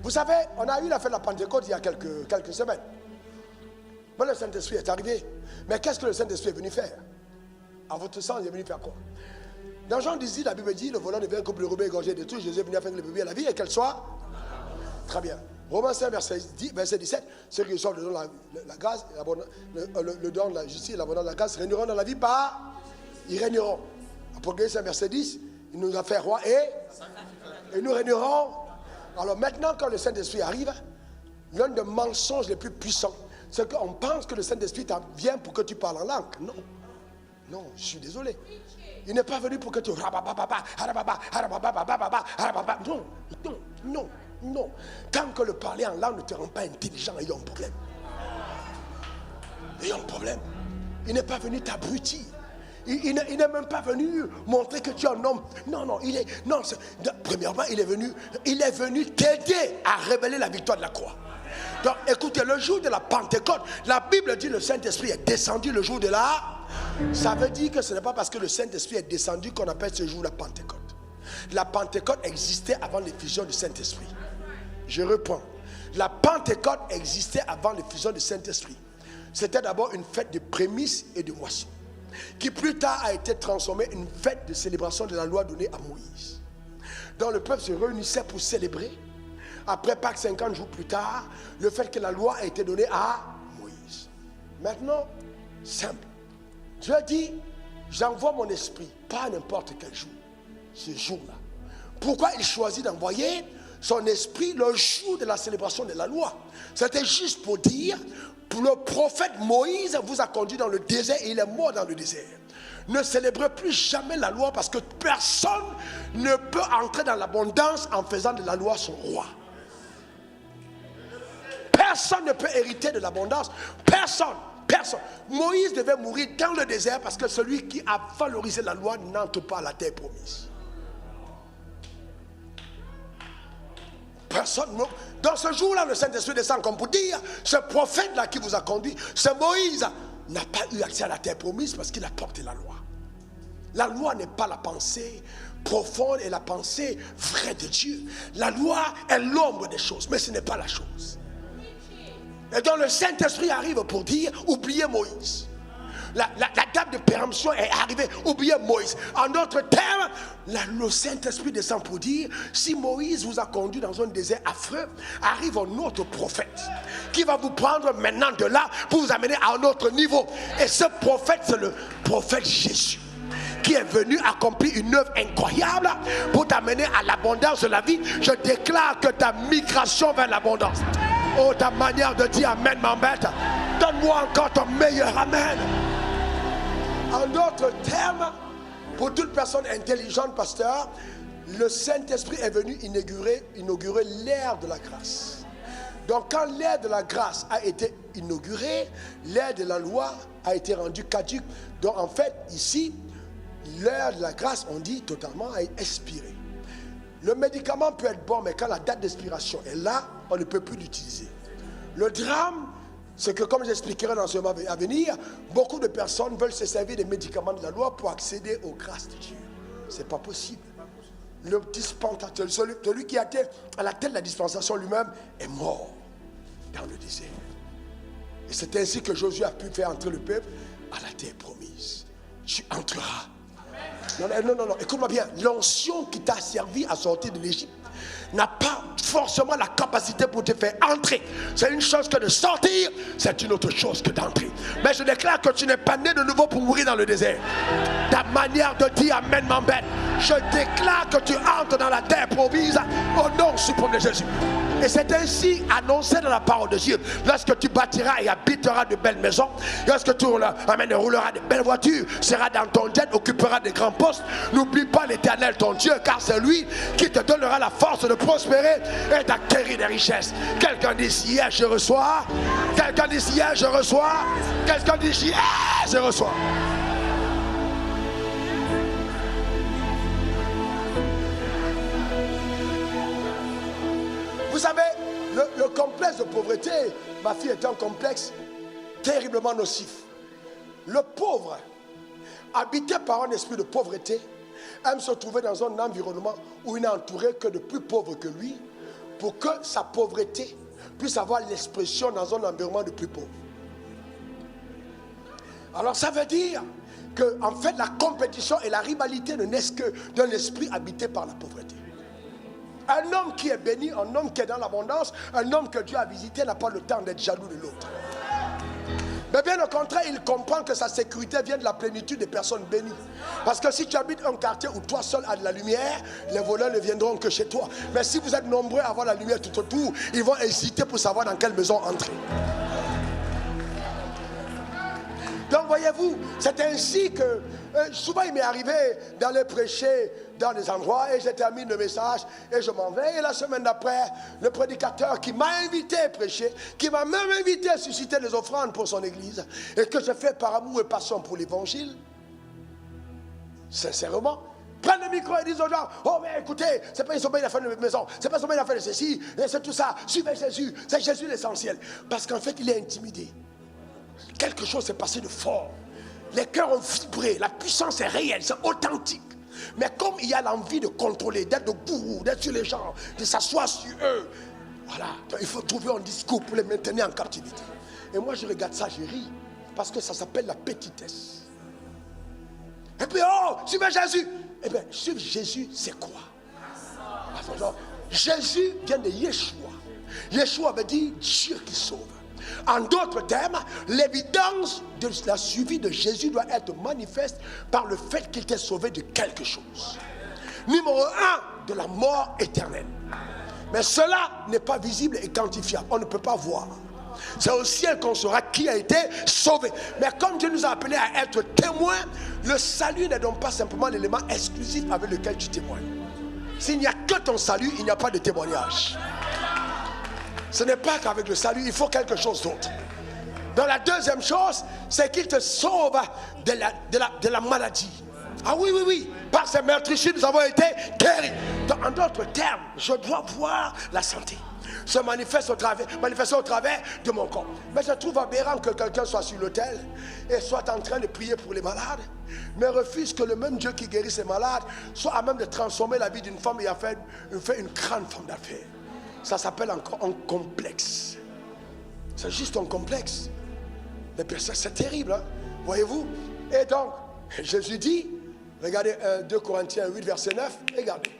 Vous savez, on a eu la fête de la Pentecôte il y a quelques semaines. Bon, le Saint-Esprit est arrivé. Mais qu'est-ce que le Saint-Esprit est venu faire? À votre sens, il est venu faire quoi? Dans Jean 18, la Bible dit, le volant devient comme le rebelle égorgé de tout. Jésus est venu afin que le bébé ait la vie et qu'elle soit. Très bien. Romains 5, verset 17, ceux qui reçoivent le don de la grâce, le don de la justice et l'abondance de la grâce régneront dans la vie par. Ils régneront. Apocalypse 5, verset 10, il nous a fait roi et nous régnerons. Alors maintenant, quand le Saint-Esprit arrive, l'un des mensonges les plus puissants, c'est qu'on pense que le Saint-Esprit vient pour que tu parles en langue. Non. Non, je suis désolé. Il n'est pas venu pour que tu... Non. Tant que le parler en langue ne te rend pas intelligent, il y a un problème. Il n'est pas venu t'abrutir. Il n'est même pas venu montrer que tu es un homme. Non, premièrement, il est venu t'aider à révéler la victoire de la croix. Donc, écoutez, le jour de la Pentecôte, la Bible dit que le Saint-Esprit est descendu le jour de la... Ça veut dire que ce n'est pas parce que le Saint-Esprit est descendu qu'on appelle ce jour la Pentecôte. La Pentecôte existait avant l'effusion du Saint-Esprit. Je reprends. La Pentecôte existait avant l'effusion du Saint-Esprit. C'était d'abord une fête de prémices et de moissons, qui plus tard a été transformée en une fête de célébration de la loi donnée à Moïse. Donc le peuple se réunissait pour célébrer. Après Pâques, 50 jours plus tard, le fait que la loi a été donnée à Moïse. Maintenant, simple. Dieu dit, j'envoie mon esprit, pas n'importe quel jour, ce jour-là. Pourquoi il choisit d'envoyer son esprit le jour de la célébration de la loi? C'était juste pour dire, le prophète Moïse vous a conduit dans le désert et il est mort dans le désert. Ne célébrez plus jamais la loi parce que personne ne peut entrer dans l'abondance en faisant de la loi son roi. Personne ne peut hériter de l'abondance. Personne. Moïse devait mourir dans le désert parce que celui qui a valorisé la loi n'entre pas à la terre promise. Personne. Dans ce jour-là, le Saint-Esprit descend comme pour dire, ce prophète-là qui vous a conduit, ce Moïse, n'a pas eu accès à la terre promise parce qu'il a porté la loi. La loi n'est pas la pensée profonde et la pensée vraie de Dieu. La loi est l'ombre des choses, mais ce n'est pas la chose. Et donc le Saint-Esprit arrive pour dire, oubliez Moïse. La date de péremption est arrivée, oubliez Moïse. En d'autres termes, le Saint-Esprit descend pour dire, si Moïse vous a conduit dans un désert affreux, arrive un autre prophète qui va vous prendre maintenant de là pour vous amener à un autre niveau. Et ce prophète, c'est le prophète Jésus, qui est venu accomplir une œuvre incroyable pour t'amener à l'abondance de la vie. Je déclare que ta migration vers l'abondance. Oh, ta manière de dire amen m'embête. Donne-moi encore ton meilleur amen. En d'autres termes, pour toute personne intelligente, pasteur, le Saint-Esprit est venu inaugurer l'ère de la grâce. Donc quand l'ère de la grâce a été inaugurée, l'ère de la loi a été rendue caduque. Donc en fait, ici, l'ère de la grâce, on dit totalement, a expiré. Le médicament peut être bon, mais quand la date d'expiration est là, on ne peut plus l'utiliser. Le drame, c'est que, comme j'expliquerai dans ce moment à venir, beaucoup de personnes veulent se servir des médicaments de la loi pour accéder aux grâces de Dieu. Ce n'est pas possible. Le dispensateur, celui qui était à la tête de la dispensation lui-même, est mort dans le désert. Et c'est ainsi que Josué a pu faire entrer le peuple à la terre promise. Tu entreras. Non, écoute-moi bien. L'onction qui t'a servi à sortir de l'Égypte n'a pas forcément la capacité pour te faire entrer. C'est une chose que de sortir, c'est une autre chose que d'entrer. Mais je déclare que tu n'es pas né de nouveau pour mourir dans le désert. Ta manière de dire amen m'embête. Je déclare que tu entres dans la terre promise au nom suprême de Jésus. Et c'est ainsi annoncé dans la parole de Dieu. Lorsque tu bâtiras et habiteras de belles maisons, lorsque tu rouleras de belles voitures, seras dans ton jet, occuperas de grands postes, n'oublie pas l'Éternel ton Dieu, car c'est lui qui te donnera la force de prospérer et d'acquérir des richesses. Quelqu'un dit hier je reçois. Quelqu'un dit hier je reçois. Quelqu'un dit hier je reçois. savez, le complexe de pauvreté, ma fille, est un complexe terriblement nocif. Le pauvre, habité par un esprit de pauvreté, aime se trouver dans un environnement où il n'est entouré que de plus pauvres que lui, pour que sa pauvreté puisse avoir l'expression dans un environnement de plus pauvres. Alors ça veut dire que, en fait, la compétition et la rivalité ne naissent que d'un esprit habité par la pauvreté. Un homme qui est béni, un homme qui est dans l'abondance, un homme que Dieu a visité n'a pas le temps d'être jaloux de l'autre. Mais bien au contraire, il comprend que sa sécurité vient de la plénitude des personnes bénies. Parce que si tu habites un quartier où toi seul as de la lumière, les voleurs ne viendront que chez toi. Mais si vous êtes nombreux à avoir la lumière tout autour, ils vont hésiter pour savoir dans quelle maison entrer. Donc voyez-vous, c'est ainsi que souvent il m'est arrivé d'aller prêcher dans des endroits et je termine le message et je m'en vais. Et la semaine d'après, le prédicateur qui m'a invité à prêcher, qui m'a même invité à susciter des offrandes pour son église, et que je fais par amour et passion pour l'évangile, sincèrement, prennent le micro et disent aux gens: oh mais écoutez, c'est pas seulement il a fait de maison, c'est pas seulement il a fait de ceci, c'est tout ça, suivez Jésus, c'est Jésus l'essentiel. Parce qu'en fait il est intimidé. Quelque chose s'est passé de fort. Les cœurs ont vibré, la puissance est réelle, c'est authentique. Mais comme il y a l'envie de contrôler, d'être de gourou, d'être sur les gens, de s'asseoir sur eux, voilà, donc il faut trouver un discours pour les maintenir en captivité. Et moi je regarde ça, je ris, parce que ça s'appelle la petitesse. Et puis, oh, suivez Jésus. Eh bien, suivre Jésus, c'est quoi? Jésus vient de Yeshua. Yeshua veut dire Dieu qui sauve. En d'autres termes, l'évidence de la suivi de Jésus doit être manifeste par le fait qu'il t'ait sauvé de quelque chose. Numéro 1, de la mort éternelle. Mais cela n'est pas visible et quantifiable. On ne peut pas voir. C'est au ciel qu'on saura qui a été sauvé. Mais comme Dieu nous a appelés à être témoins, le salut n'est donc pas simplement l'élément exclusif avec lequel tu témoignes. S'il n'y a que ton salut, il n'y a pas de témoignage. Ce n'est pas qu'avec le salut, il faut quelque chose d'autre. Donc la deuxième chose, c'est qu'il te sauve de la maladie. Ah oui, oui, oui. Par ces meurtrissures, nous avons été guéris. Donc, en d'autres termes, je dois voir la santé se manifester au travers de mon corps. Mais je trouve aberrant que quelqu'un soit sur l'autel et soit en train de prier pour les malades, mais refuse que le même Dieu qui guérit ces malades soit à même de transformer la vie d'une femme et a fait une grande femme d'affaires. Ça s'appelle encore un complexe. C'est juste un complexe. Mais c'est terrible, hein? Voyez-vous? Et donc, Jésus dit, regardez 2 Corinthiens 8, verset 9, regardez.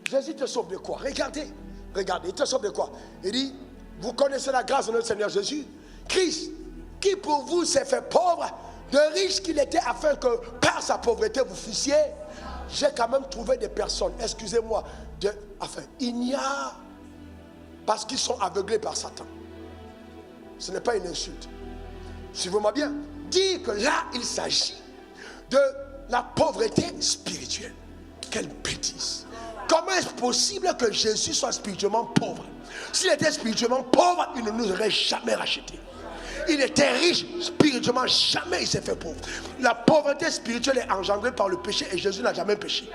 Jésus te sauve de quoi? Regardez, il te sauve de quoi? Il dit, vous connaissez la grâce de notre Seigneur Jésus, Christ, qui pour vous s'est fait pauvre, de riche qu'il était, afin que par sa pauvreté vous fussiez. J'ai quand même trouvé des personnes, excusez-moi, il n'y a, parce qu'ils sont aveuglés par Satan. Ce n'est pas une insulte. Suivez-moi bien. Dire que là, il s'agit de la pauvreté spirituelle. Quelle bêtise. Comment est-ce possible que Jésus soit spirituellement pauvre? S'il était spirituellement pauvre, il ne nous aurait jamais racheté. Il était riche spirituellement, jamais il s'est fait pauvre. La pauvreté spirituelle est engendrée par le péché et Jésus n'a jamais péché.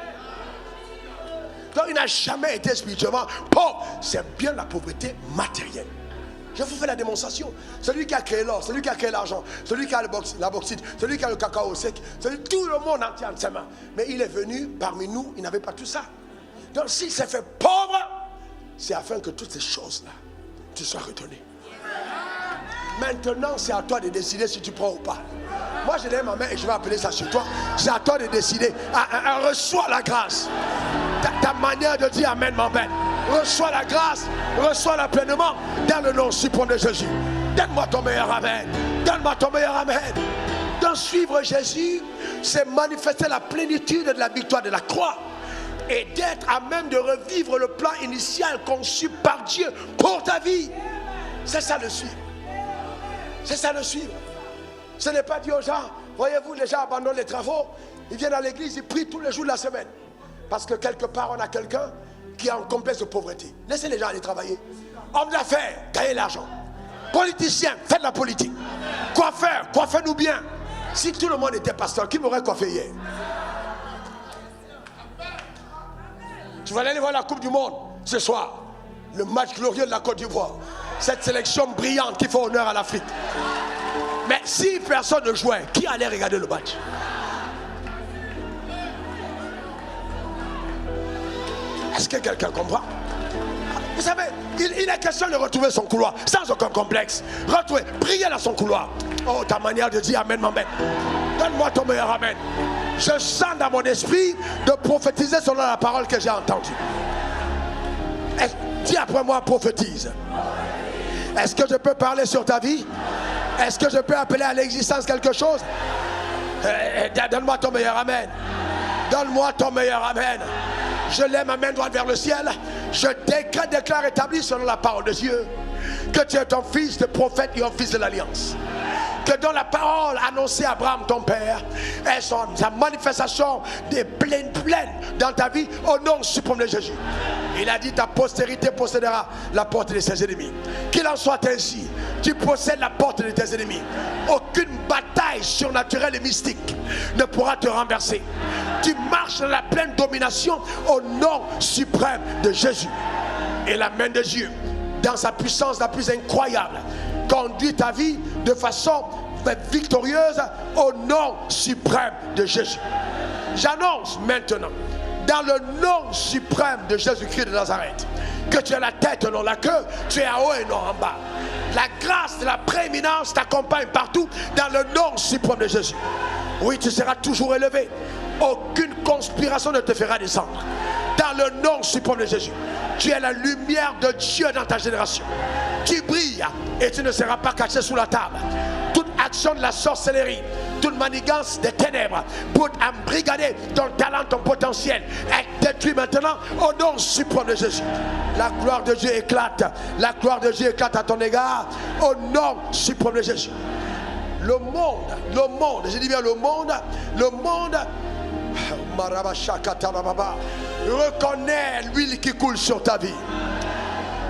Donc il n'a jamais été spirituellement pauvre. C'est bien la pauvreté matérielle. Je vous fais la démonstration. Celui qui a créé l'or, celui qui a créé l'argent, celui qui a la bauxite, celui qui a le cacao sec, tout le monde entier en ses mains. Mais il est venu parmi nous, il n'avait pas tout ça. Donc s'il s'est fait pauvre, c'est afin que toutes ces choses-là, tu sois redonné. Maintenant, c'est à toi de décider si tu prends ou pas. Moi, je lève ma main et je vais appeler ça sur toi. C'est à toi de décider. Reçois la grâce. Ta manière de dire amen m'embête. Reçois la grâce, reçois-la pleinement dans le nom suprême de Jésus. Donne-moi ton meilleur amen. Donne-moi ton meilleur amen. Donc suivre Jésus, c'est manifester la plénitude de la victoire de la croix et d'être à même de revivre le plan initial conçu par Dieu pour ta vie. C'est ça le suivre. C'est ça le suivre. Ce n'est pas dit aux gens, voyez-vous, les gens abandonnent les travaux, ils viennent à l'église, ils prient tous les jours de la semaine. Parce que quelque part, on a quelqu'un qui a un complexe de pauvreté. Laissez les gens aller travailler. Homme d'affaires, gagnez l'argent. Politicien, faites la politique. Coiffeur, coiffez-nous bien. Si tout le monde était pasteur, qui m'aurait coiffé hier? Tu vas aller voir la Coupe du Monde ce soir. Le match glorieux de la Côte d'Ivoire. Cette sélection brillante qui fait honneur à l'Afrique. Mais si personne ne jouait, qui allait regarder le match? Est-ce que quelqu'un comprend? Vous savez, il est question de retrouver son couloir sans aucun complexe. Retrouver, prier dans son couloir. Oh, ta manière de dire amen m'embête. Donne-moi ton meilleur amen. Je sens dans mon esprit de prophétiser selon la parole que j'ai entendue. Dis après moi, prophétise. Est-ce que je peux parler sur ta vie? Est-ce que je peux appeler à l'existence quelque chose? Donne-moi ton meilleur amen. Donne-moi ton meilleur amen. Je lève ma main droite vers le ciel. Je déclare établi selon la parole de Dieu que tu es un fils de prophète et un fils de l'alliance. Que dans la parole annoncée à Abraham ton père est sa manifestation des pleines dans ta vie au nom suprême de Jésus. Il a dit ta postérité possédera la porte de ses ennemis. Qu'il en soit ainsi. Tu possèdes la porte de tes ennemis. Aucune bataille surnaturelle et mystique ne pourra te renverser. Tu marches dans la pleine domination au nom suprême de Jésus. Et la main de Dieu, dans sa puissance la plus incroyable, conduit ta vie de façon victorieuse au nom suprême de Jésus. J'annonce maintenant, dans le nom suprême de Jésus-Christ de Nazareth, que tu as la tête et non la queue, tu es en haut et non en bas. La grâce de la prééminence t'accompagne partout dans le nom suprême de Jésus. Oui, tu seras toujours élevé. Aucune conspiration ne te fera descendre. Dans le nom suprême de Jésus, tu es la lumière de Dieu dans ta génération. Tu brilles et tu ne seras pas caché sous la table. Toute action de la sorcellerie, toute manigance des ténèbres pour embrigader ton talent, ton potentiel est détruit maintenant au nom suprême de Jésus. La gloire de Dieu éclate. La gloire de Dieu éclate à ton égard au nom suprême de Jésus. Le monde, je dis bien le monde reconnaît l'huile qui coule sur ta vie.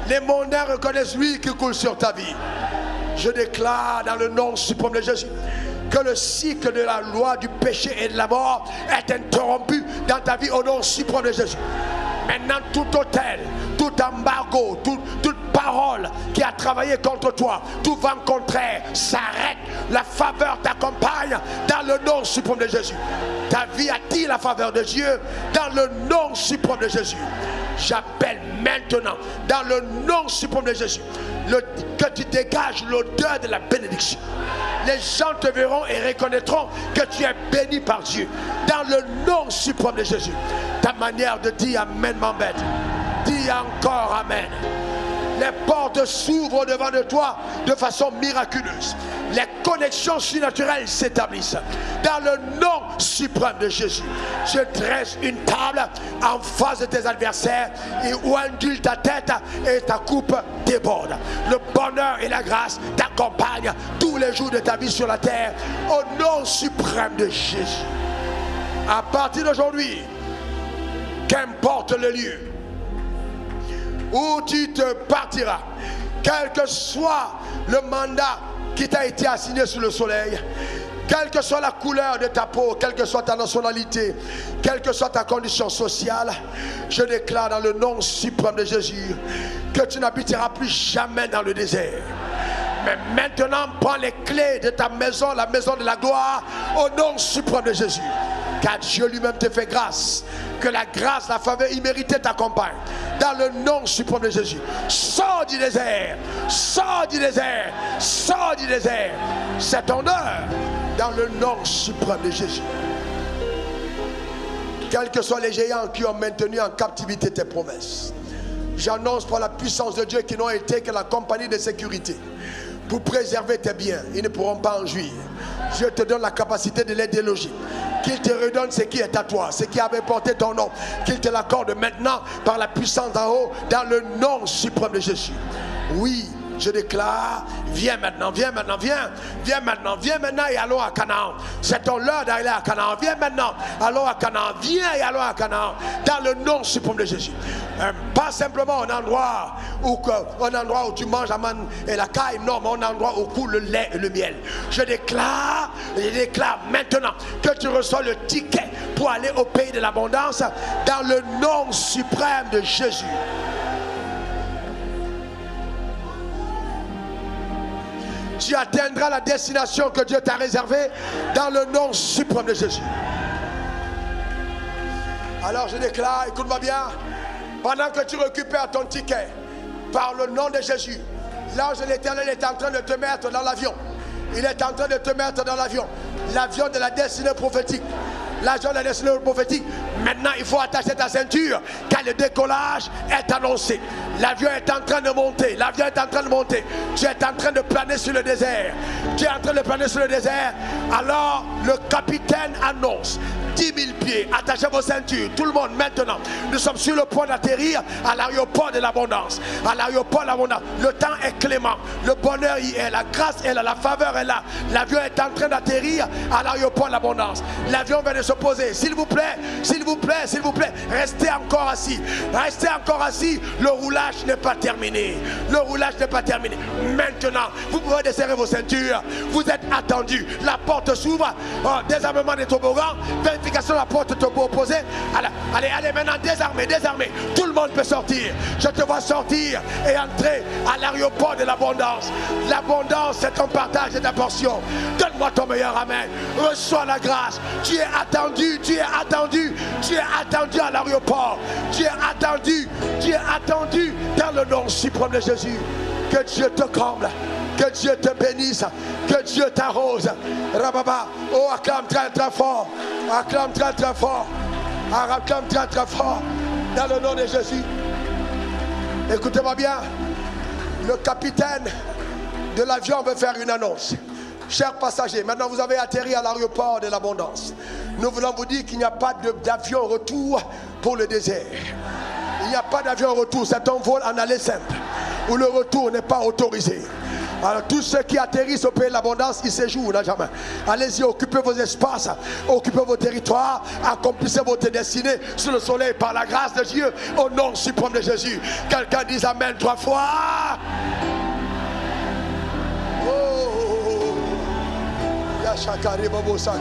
Les mondains reconnaissent l'huile qui coule sur ta vie. Je déclare dans le nom suprême de Jésus que le cycle de la loi du péché et de la mort est interrompu dans ta vie au nom suprême de Jésus. Maintenant, tout autel, tout embargo, toute parole qui a travaillé contre toi, tout vent contraire s'arrête. La faveur t'accompagne dans le nom suprême de Jésus. Ta vie attire la faveur de Dieu dans le nom suprême de Jésus. J'appelle maintenant dans le nom suprême de Jésus que tu dégages l'odeur de la bénédiction. Les gens te verront et reconnaîtront que tu es béni par Dieu. Dans le nom suprême de Jésus. Ta manière de dire amen m'embête. Dis encore amen. Les portes s'ouvrent devant de toi de façon miraculeuse. Les connexions surnaturelles s'établissent. Dans le nom suprême de Jésus, je dresse une table en face de tes adversaires et où ondule ta tête et ta coupe déborde. Le bonheur et la grâce t'accompagnent tous les jours de ta vie sur la terre au nom suprême de Jésus. À partir d'aujourd'hui, qu'importe le lieu où tu te partiras, quel que soit le mandat qui t'a été assigné sous le soleil, quelle que soit la couleur de ta peau, quelle que soit ta nationalité, quelle que soit ta condition sociale, je déclare dans le nom suprême de Jésus que tu n'habiteras plus jamais dans le désert. Mais maintenant, prends les clés de ta maison, la maison de la gloire, au nom suprême de Jésus. Car Dieu lui-même te fait grâce. Que la grâce, la faveur imméritée t'accompagne. Dans le nom suprême de Jésus. Sors du désert. Sors du désert. Sors du désert. C'est ton heure. Dans le nom suprême de Jésus. Quels que soient les géants qui ont maintenu en captivité tes promesses, j'annonce par la puissance de Dieu qu'ils n'ont été que la compagnie de sécurité pour préserver tes biens. Ils ne pourront pas en jouir. Je te donne la capacité de les déloger. Qu'il te redonne ce qui est à toi, ce qui avait porté ton nom. Qu'il te l'accorde maintenant par la puissance d'en haut, dans le nom suprême de Jésus. Oui, je déclare, viens maintenant, viens maintenant, viens maintenant et allons à Canaan. C'est ton l'heure d'aller à Canaan. Viens maintenant, allons à Canaan, viens et allons à Canaan, dans le nom suprême de Jésus. Pas simplement un endroit où tu manges la manne et la caille, non, mais un endroit où coule le lait et le miel. Je déclare maintenant que tu reçois le ticket pour aller au pays de l'abondance, dans le nom suprême de Jésus. Tu atteindras la destination que Dieu t'a réservée dans le nom suprême de Jésus. Alors je déclare, écoute-moi bien, pendant que tu récupères ton ticket, par le nom de Jésus, l'ange de l'Éternel est en train de te mettre dans l'avion. Il est en train de te mettre dans l'avion. L'avion de la destinée prophétique. L'avion de la destinée prophétique. Maintenant, il faut attacher ta ceinture car le décollage est annoncé. L'avion est en train de monter. L'avion est en train de monter. Tu es en train de planer sur le désert. Tu es en train de planer sur le désert. Alors, le capitaine annonce 10 000 pieds. Attachez vos ceintures. Tout le monde, maintenant. Nous sommes sur le point d'atterrir à l'aéroport de l'abondance. À l'aéroport de l'abondance. Le temps est clément. Le bonheur y est. La grâce est là. La faveur est là. L'avion est en train d'atterrir à l'aéroport de l'abondance. L'avion vient de se poser. S'il vous plaît, s'il vous plaît, s'il vous plaît, restez encore assis. Restez encore assis. Le roulage n'est pas terminé. Le roulage n'est pas terminé. Maintenant, vous pouvez desserrer vos ceintures. Vous êtes attendus. La porte s'ouvre. Oh, désarmement des toboggans. Vérification de la porte opposée. Allez, allez, maintenant, désarmez, désarmez. Tout le monde peut sortir. Je te vois sortir et entrer à l'aéroport de l'abondance. L'abondance, c'est ton partage et ta portion. Donne-moi ton meilleur amen. Reçois la grâce. Tu es attendu, tu es attendu, tu es attendu à l'aéroport. Tu es attendu dans le nom suprême de Jésus. Que Dieu te comble, que Dieu te bénisse, que Dieu t'arrose. Rababa, oh, acclame très très fort, acclame très très fort, acclame très très fort dans le nom de Jésus. Écoutez-moi bien, le capitaine de l'avion veut faire une annonce. Chers passagers, maintenant vous avez atterri à l'aéroport de l'abondance. Nous voulons vous dire qu'il n'y a pas d'avion retour pour le désert. Il n'y a pas d'avion retour, c'est un vol en aller simple, où le retour n'est pas autorisé. Alors tous ceux qui atterrissent au pays de l'abondance, ils séjournent là jamais. Allez-y, occupez vos espaces, occupez vos territoires, accomplissez votre destinée sous le soleil par la grâce de Dieu, au nom suprême de Jésus. Quelqu'un dise amen 3 fois. Oh, Yashakari Bobo Saka.